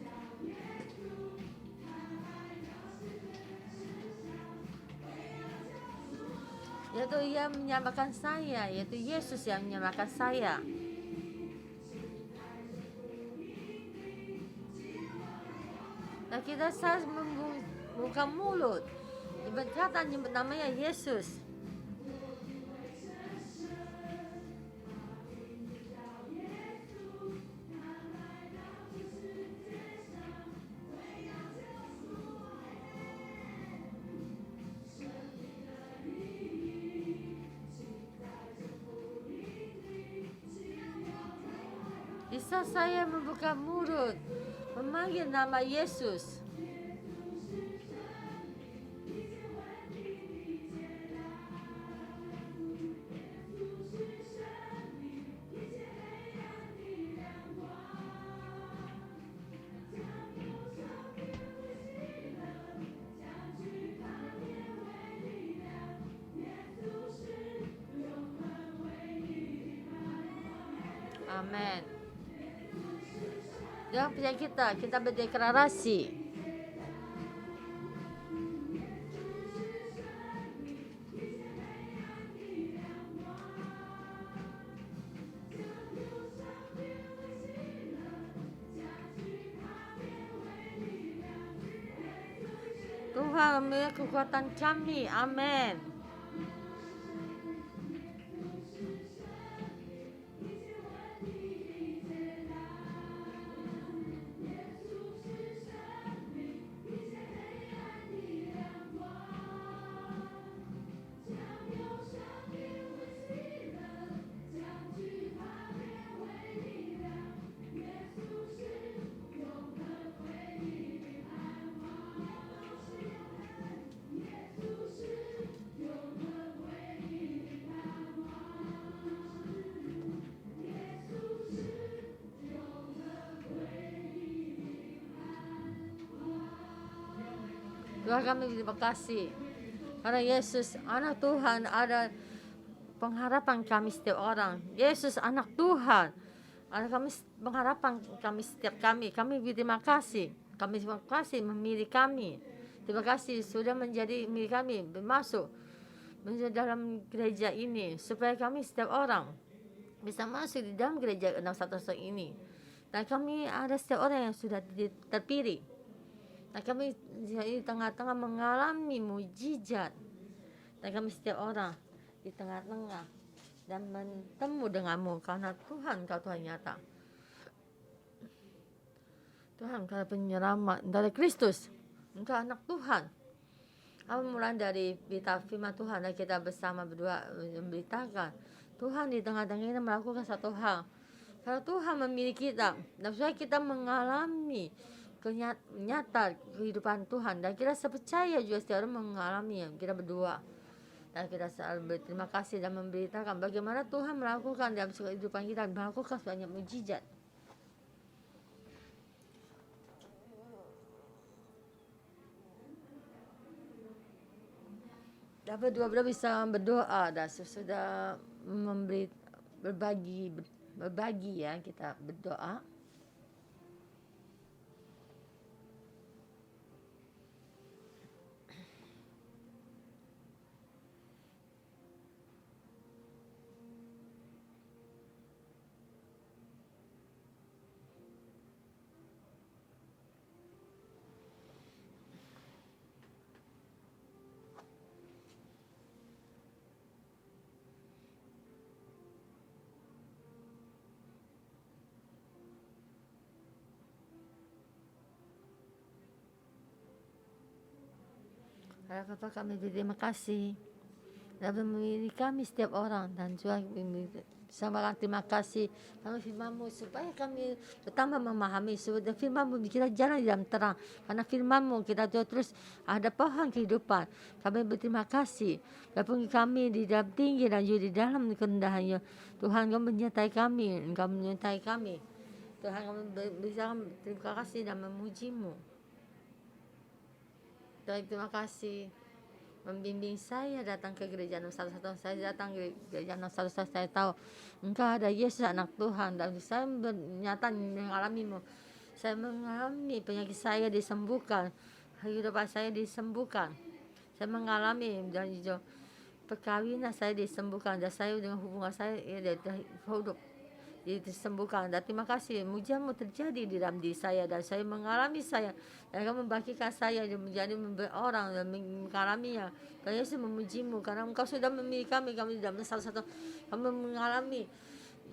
A: yaitu Ia menyelamatkan saya, yaitu Yesus yang menyelamatkan saya. Dan kita harus membuka mulut, berkata nyebut namanya Yesus. Bisa saya membuka mulut, memanggil nama Yesus. Amin. Jangan percaya kita berdeklarasi. Tuhan memiliki kekuatan kami. Amin. Tuhan, kami terima kasih karena Yesus anak Tuhan, ada pengharapan kami setiap orang. Yesus anak Tuhan, ada kami pengharapan kami setiap kami berterima kasih. Kami terima kasih memilih kami. Terima kasih sudah menjadi milik kami, masuk dalam gereja ini, supaya kami setiap orang bisa masuk di dalam gereja 611 ini. Dan kami ada setiap orang yang sudah terpilih. Dan kami di tengah-tengah mengalami mujizat. Dan kami setiap orang di tengah-tengah dan bertemu denganmu, karena Tuhan, Kau Tuhan nyata. Tuhan, Kau penyelamat dari Kristus. Engkau anak Tuhan. Kami mulai dari berita firman Tuhan dan kita bersama berdua memberitakan. Tuhan di tengah-tengah ini melakukan satu hal. Karena Tuhan memilih kita dan supaya kita mengalami nyata kehidupan Tuhan, dan kita percaya juga setiap orang mengalami. Kita berdua dan kita selalu berterima kasih dan memberitakan bagaimana Tuhan melakukan dalam kehidupan kita, melakukan banyak mujizat. Dapat dua-dua bisa berdoa dan sesudah berbagi ya, kita berdoa. Bapa, kami berterima kasih dan memilih kami setiap orang, dan juga bersama terima kasih kami firman-Mu supaya kami bertambah memahami supaya firman-Mu kita jalan di dalam terang, karena firman-Mu kita terus ada pohon kehidupan. Kami berterima kasih walaupun kami di dalam tinggi dan juga di dalam kerendahannya, Tuhan Kau menyertai kami, Engkau menyertai kami. Tuhan, kami bisa terima kasih dan memuji-Mu. Tuhan, terima kasih membimbing saya datang ke gereja 611. Saya datang ke gereja 611, saya tahu Engkau ada Yesus anak Tuhan, dan saya nyata mengalami-Mu. Saya mengalami penyakit saya disembuhkan, kehidupan saya disembuhkan. Saya mengalami dan perkawinan saya disembuhkan, dan saya dengan hubungan saya hidup disembuhkan. Dan terima kasih, mujizat-Mu terjadi di dalam diri saya, dan saya mengalami saya, dan Engkau membagikan saya menjadi orang dan mengalaminya. Tuhan Yesus memuji-Mu karena Engkau sudah memilih kami tidak satu-satu kami mengalami.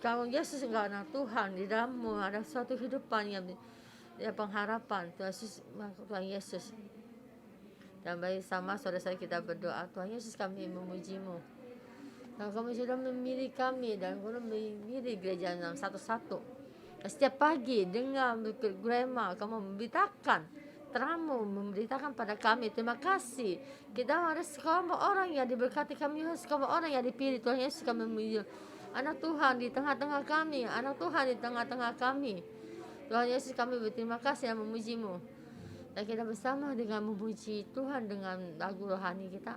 A: Kalau Yesus Engkau anak Tuhan, di dalam-Mu ada suatu kehidupan yang pengharapan. Tuhan Yesus. Dan baik sama saudara-saudara kita berdoa, Tuhan Yesus kami memuji-Mu. Dan kami sudah memilih kami, dan kami memilih gereja dalam satu-satu. Dan setiap pagi dengan bergema, kamu memberitakan terang-Mu, memberitakan pada kami. Terima kasih. Kita harus kaum orang yang diberkati, kami harus kaum orang yang dipilih. Tuhan Yesus kami memuji. Anak Tuhan di tengah-tengah kami, anak Tuhan di tengah-tengah kami. Tuhan Yesus kami berterima kasih dan memuji-Mu. Dan kita bersama dengan memuji Tuhan dengan lagu rohani kita.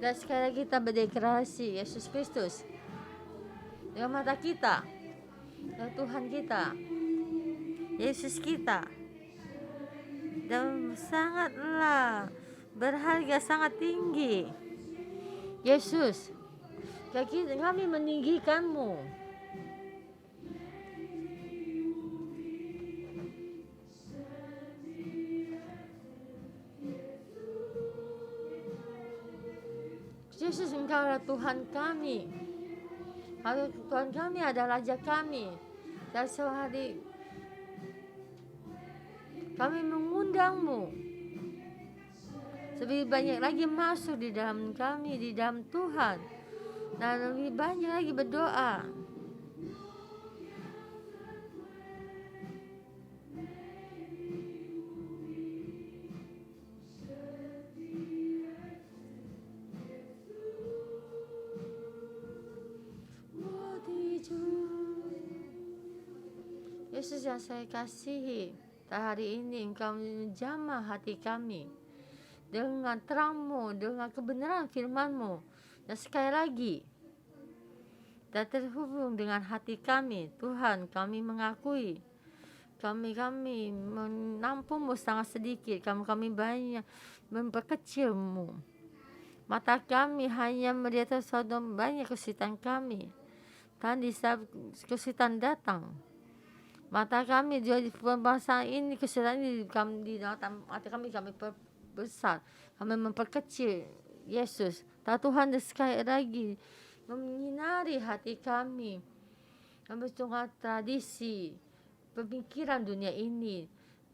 A: Dan sekali lagi kita berdeklarasi Yesus Kristus dengan mata kita, dan Tuhan kita, Yesus kita, dan sangatlah berharga, sangat tinggi. Yesus, kami meninggikan-Mu. Yesus, Engkau adalah Tuhan kami. Tuhan kami adalah Raja kami. Dan sehari kami mengundang-Mu lebih banyak lagi masuk di dalam kami, di dalam Tuhan, dan lebih banyak lagi berdoa. Yesus yang saya kasihi, hari ini Engkau menjamah hati kami dengan terang-Mu, dengan kebenaran firman-Mu. Dan sekali lagi, dan terhubung dengan hati kami, Tuhan, kami mengakui kami menampung-Mu sangat sedikit, kami banyak memperkecil-Mu. Mata kami hanya melihat sesuatu banyak kesulitan kami. Dan di saat kesulitan datang, mata kami juga di pembahasan ini, kesulitan ini di dalam mata kami besar, kami memperkecil Yesus. Dan Tuhan sekali lagi menyinari hati kami, tengah tradisi pemikiran dunia ini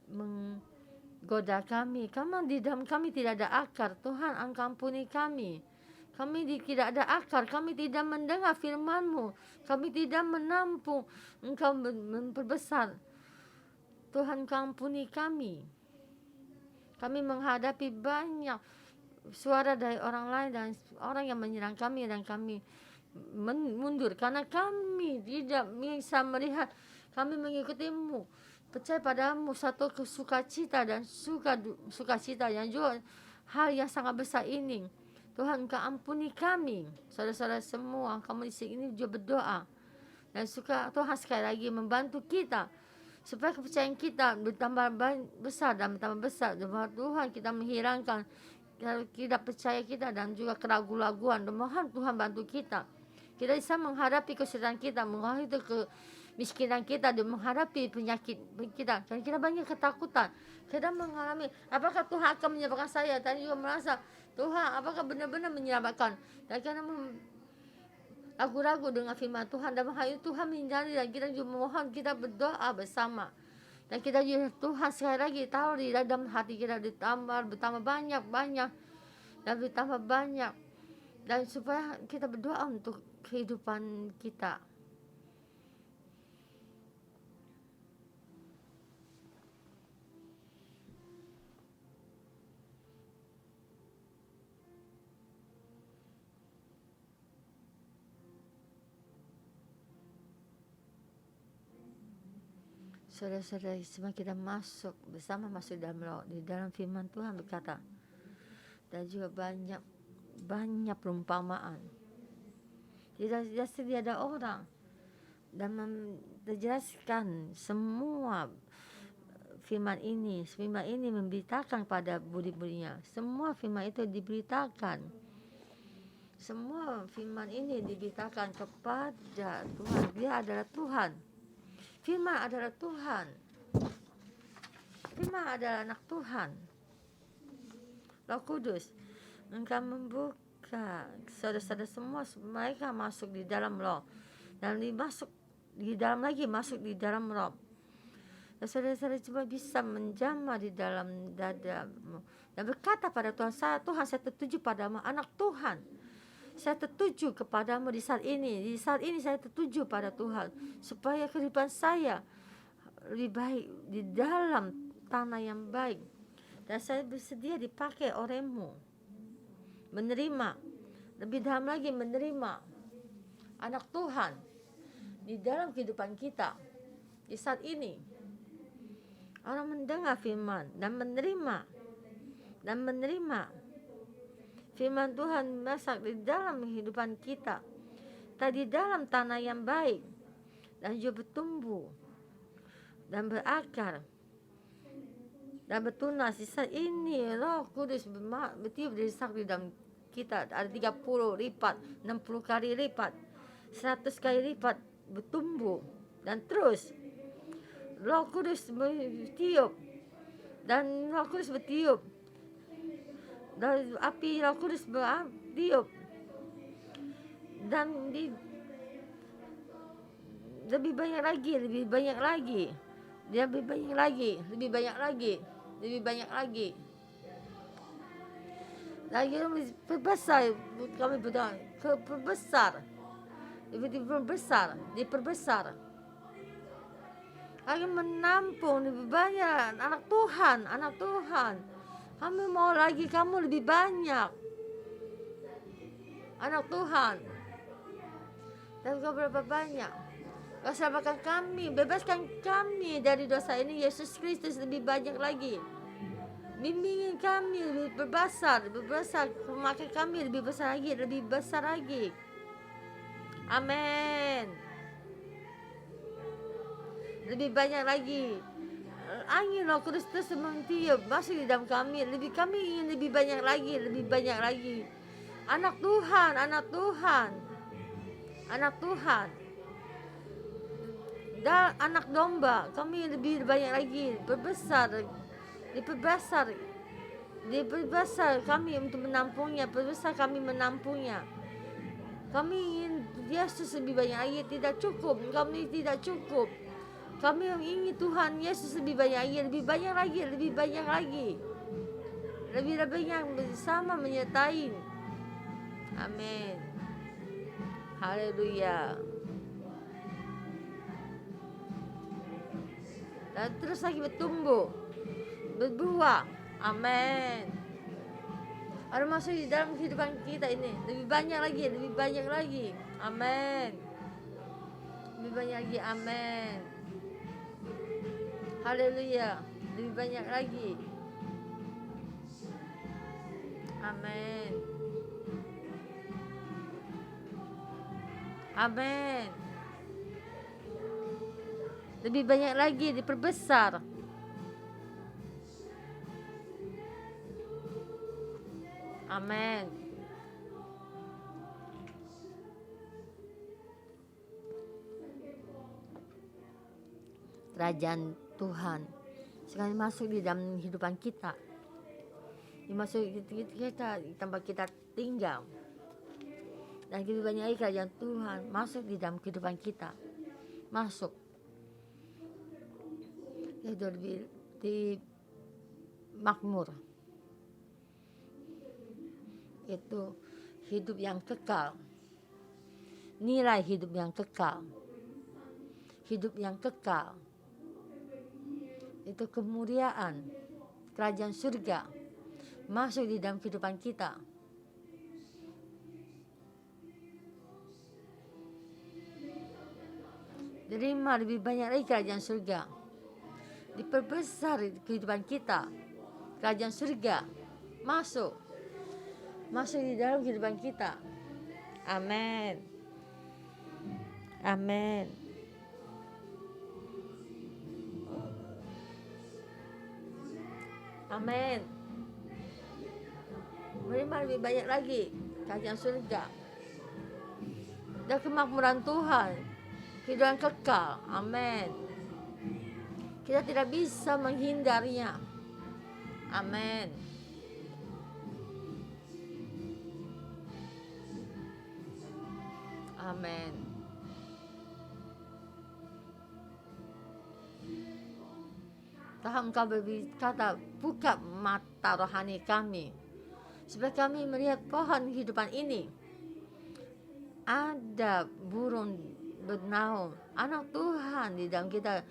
A: menggoda kami. Di dalam kami tidak ada akar. Tuhan, Engkau ampuni kami. Kami tidak ada akar, kami tidak mendengar firman-Mu, kami tidak menampung Engkau memperbesar. Tuhan, Engkau ampuni kami. Kami menghadapi banyak suara dari orang lain dan orang yang menyerang kami, dan kami mundur karena kami tidak bisa melihat. Kami mengikuti-Mu, percaya padamu, satu sukacita dan sukacita yang juga hal yang sangat besar ini. Tuhan, Engkau ampuni kami. Saudara-saudara semua, kami di sini juga berdoa. Dan Tuhan sekali lagi membantu kita, supaya kepercayaan kita bertambah besar dan bertambah besar. Tuhan, kita menghilangkan tidak percaya kita dan juga keraguan-raguan. Mohon Tuhan bantu kita. Kita bisa menghadapi kesulitan kita, menghadapi miskinan kita dan menghadapi penyakit kita. Dan kita banyak ketakutan. Kita mengalami, apakah Tuhan akan menyelamatkan saya? Dan juga merasa, Tuhan apakah benar-benar menyelamatkan? Dan karena ragu-ragu dengan firman Tuhan dan hal itu Tuhan menghindari, dan kita juga memohon, kita berdoa bersama. Dan kita juga Tuhan sekali lagi taruh di dalam hati kita bertambah banyak dan bertambah banyak, dan supaya kita berdoa untuk kehidupan kita. Saudara-saudara, semua kita masuk dalam roh, di dalam firman Tuhan berkata, dan juga banyak perumpamaan. Tidak ada orang dan menjelaskan semua firman ini memberitakan pada murid-muridnya. Semua firman itu diberitakan. Semua firman ini diberitakan kepada Tuhan. Dia adalah Tuhan. Firman adalah Tuhan. Firman adalah anak Tuhan. Roh Kudus engkau membuka saudara-saudara semua, mereka masuk di dalam roh, dan masuk di dalam roh. Dan saudara-saudara cuma bisa menjamah di dalam dadamu dan berkata pada Tuhan, saya tertuju padamu, anak Tuhan. Saya tertuju kepadamu di saat ini saya tertuju pada Tuhan, supaya kehidupan saya lebih baik di dalam tanah yang baik. Dan saya bersedia dipakai olehmu, menerima, lebih dalam lagi menerima anak Tuhan di dalam kehidupan kita. Di saat ini orang mendengar firman dan menerima firman Tuhan masak di dalam kehidupan kita, tadi dalam tanah yang baik, dan juga bertumbuh dan berakar dan bertunas. Di saat ini Roh Kudus bertiup di dalam kita, ada 30 lipat, 60 kali lipat, 100 kali lipat bertumbuh. Dan terus Roh Kudus bertiup, dan Roh Kudus bertiup, dan api Roh Kudus bertiup, dan lebih banyak lagi, lebih banyak lagi, lagi perbesar. Kami berdoa diperbesar, lagi menampung lebih banyak anak Tuhan. Kami mau lagi kamu lebih banyak anak Tuhan, dan berapa banyak. Kau selamatkan kami, bebaskan kami dari dosa ini, Yesus Kristus, lebih banyak lagi. Bimbingi kami lebih berbesar, memakai kami lebih besar lagi. Amin. Lebih banyak lagi. Angin Roh Kudus terus mentiup masuk di dalam kami ingin lebih banyak lagi. Anak Tuhan, dan anak domba, kami lebih banyak lagi, diperbesar kami untuk menampungnya, Kami ingin Yesus lebih banyak lagi, kami tidak cukup. Kami ingin Tuhan Yesus lebih banyak lagi. Lebih banyak bersama menyertai. Amin. Haleluya. Dan terus lagi bertumbuh, berbuah. Amin. Ada masuk di dalam kehidupan kita ini lebih banyak lagi. Amin. Lebih banyak lagi. Amin. Haleluya. Lebih banyak lagi. Amin. Amin. Lebih banyak lagi, diperbesar. Amin. kerajaan Tuhan sekali masuk di dalam kehidupan kita, dimasuki kita di tempat kita tinggal, dan kehidupan lagi kerajaan Tuhan masuk di dalam kehidupan kita, masuk itu di Makmur itu hidup yang kekal, nilai hidup yang kekal, hidup yang kekal itu kemuliaan kerajaan surga masuk di dalam kehidupan kita. Terima lebih banyak lagi kerajaan surga, diperbesar kehidupan kita, kerajaan surga masuk di dalam kehidupan kita. Amin, amin. Amin. Menerima lebih banyak lagi kerajaan surga dan kemakmuran Tuhan, kehidupan kekal. Amin. Kita tidak bisa menghindarinya. Amin. Amin. Tuhan, Engkau berkata, buka mata rohani kami supaya kami melihat pohon kehidupan ini. Ada burung bernaung, anak Tuhan di dalam kita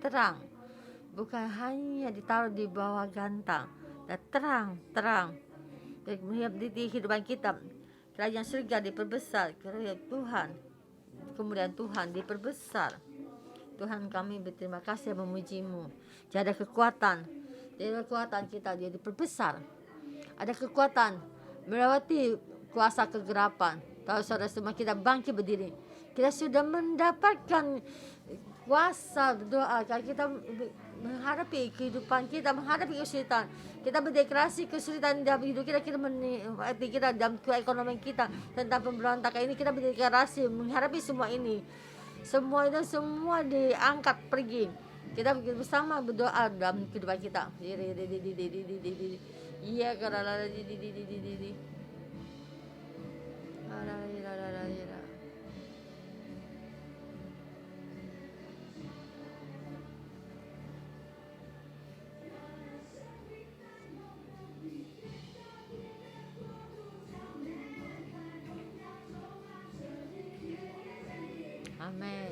A: terang, bukan hanya ditaruh di bawah gantang, dan terang melihat di kehidupan kita. Kerajaan surga diperbesar, kerajaan Tuhan, kemuliaan Tuhan diperbesar. Tuhan, kami berterima kasih dan memuji-Mu. Ada kekuatan kita dia diperbesar. Ada kekuatan melewati kuasa kegelapan. Tahu saudara semua, kita bangkit berdiri. Kita sudah mendapatkan kuasa berdoa. Kita menghadapi kehidupan kita, menghadapi kesulitan. Kita berdeklarasi kesulitan dalam hidup kita. Kita menikmati kita dalam keekonomian kita tentang pemberontakan ini. Kita berdeklarasi menghadapi semua ini. Semua itu semua diangkat pergi. Kita bersama berdoa dalam kehidupan kita. Iya, karena amin.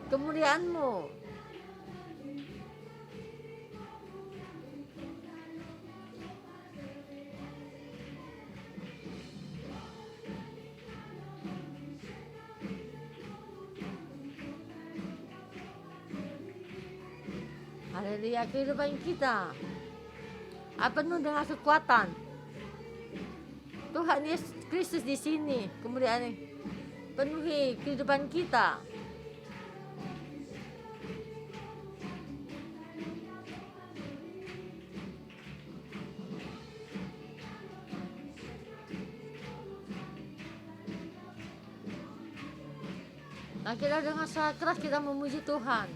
A: Kemuliaan-Mu. Haleluya, kehidupan kita penuh dengan kekuatan. Tuhan Yesus Kristus di sini, kemudian penuhi kehidupan kita. Nah, kita dengan suara keras kita memuji Tuhan.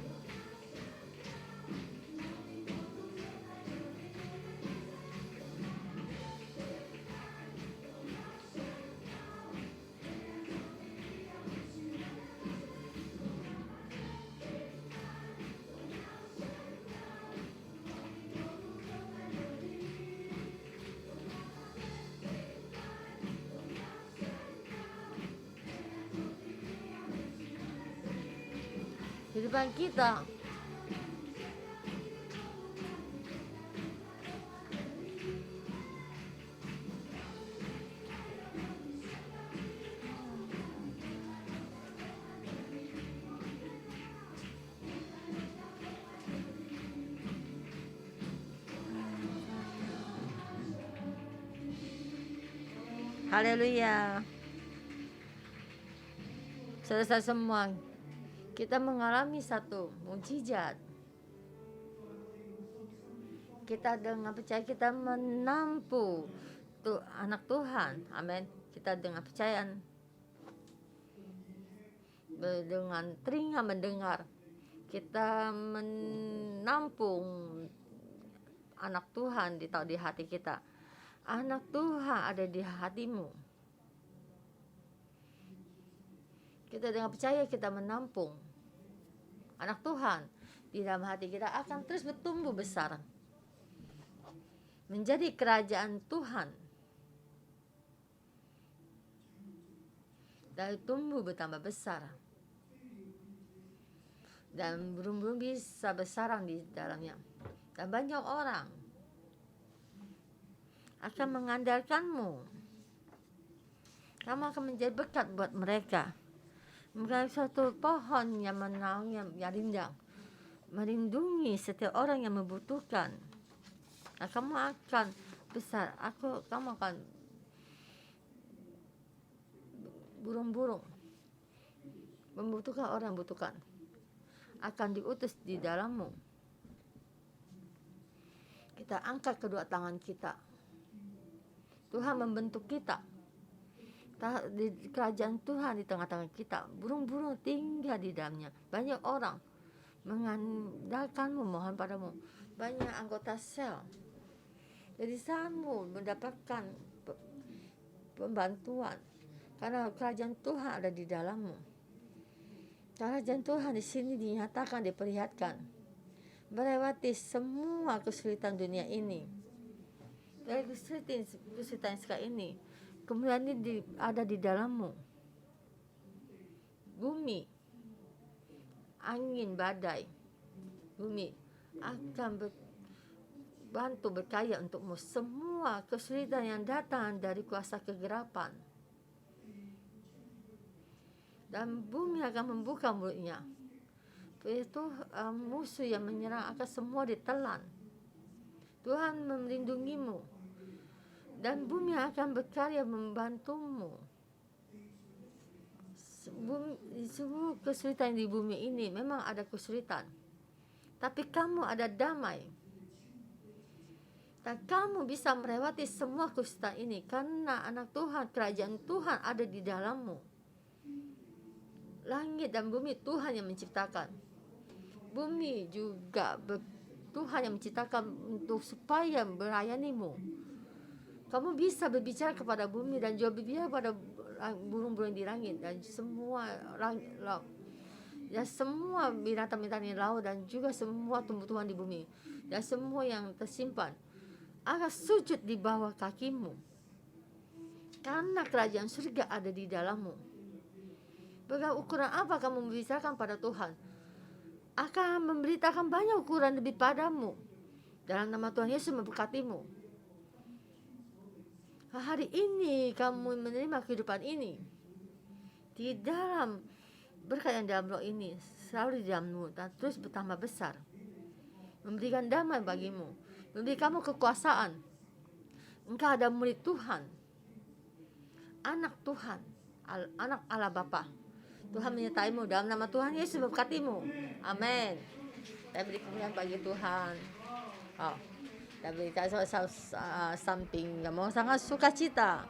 A: Kehidupan kita haleluya. Saudara semua, kita mengalami satu mukjizat. Kita dengan percaya kita menampu anak Tuhan. Amin. Kita dengan percaya, dengan telinga mendengar, kita menampung anak Tuhan di hati kita. Anak Tuhan ada di hatimu. Kita dengan percaya kita menampung anak Tuhan di dalam hati kita, akan terus bertumbuh besar menjadi kerajaan Tuhan, dan tumbuh bertambah besar, dan burung-burung bisa bersarang di dalamnya, dan banyak orang akan mengandalkanmu. Kamu akan menjadi berkat buat mereka. Menjadi suatu pohon yang menaungi, yang rindang, melindungi setiap orang yang membutuhkan. Nah, kamu akan besar. Kamu akan burung-burung membutuhkan orang membutuhkan, akan diutus di dalammu. Kita angkat kedua tangan kita. Tuhan membentuk kita. Di kerajaan Tuhan di tengah-tengah kita. Burung-burung tinggal di dalamnya. Banyak orang mengandalkanmu, mohon padamu. Banyak anggota sel. Jadi saatmu mendapatkan pembantuan, karena kerajaan Tuhan ada di dalammu. Kerajaan Tuhan di sini dinyatakan, diperlihatkan, melewati semua kesulitan dunia ini. Dari kesulitan sekarang ini, kemuliaan ini ada di dalammu. Bumi, angin, badai, bumi akan bantu berkaya untukmu. Semua kesulitan yang datang dari kuasa kegelapan, dan bumi akan membuka mulutnya. Itu musuh yang menyerang akan semua ditelan. Tuhan melindungimu, dan bumi akan berkarya membantumu. Semua kesulitan di bumi ini memang ada kesulitan, tapi kamu ada damai. Dan kamu bisa melewati semua kesulitan ini karena anak Tuhan, kerajaan Tuhan ada di dalammu. Langit dan bumi Tuhan yang menciptakan. Bumi juga Tuhan yang menciptakan untuk supaya melayanimu. Kamu bisa berbicara kepada bumi dan juga berbicara pada burung-burung di langit dan semua semua binatang-binatang di laut, dan juga semua tumbuh-tumbuhan di bumi, dan semua yang tersimpan akan sujud di bawah kakimu, karena kerajaan surga ada di dalammu. Bagaimana ukuran apa kamu membicarakan pada Tuhan, akan memberitakan banyak ukuran lebih padamu. Dalam nama Tuhan Yesus memberkatimu. Hari ini kamu menerima kehidupan ini di dalam berkat yang dalam roh ini, selalu di dalammu, dan terus bertambah besar, memberikan damai bagimu, memberi kamu kekuasaan. Engkau ada murid Tuhan, anak Tuhan, anak Allah Bapa. Tuhan menyertaimu. Dalam nama Tuhan Yesus memberkatimu. Amin. Saya beri kemuliaan bagi Tuhan. Saya berikan samping. Mau sangat sukacita.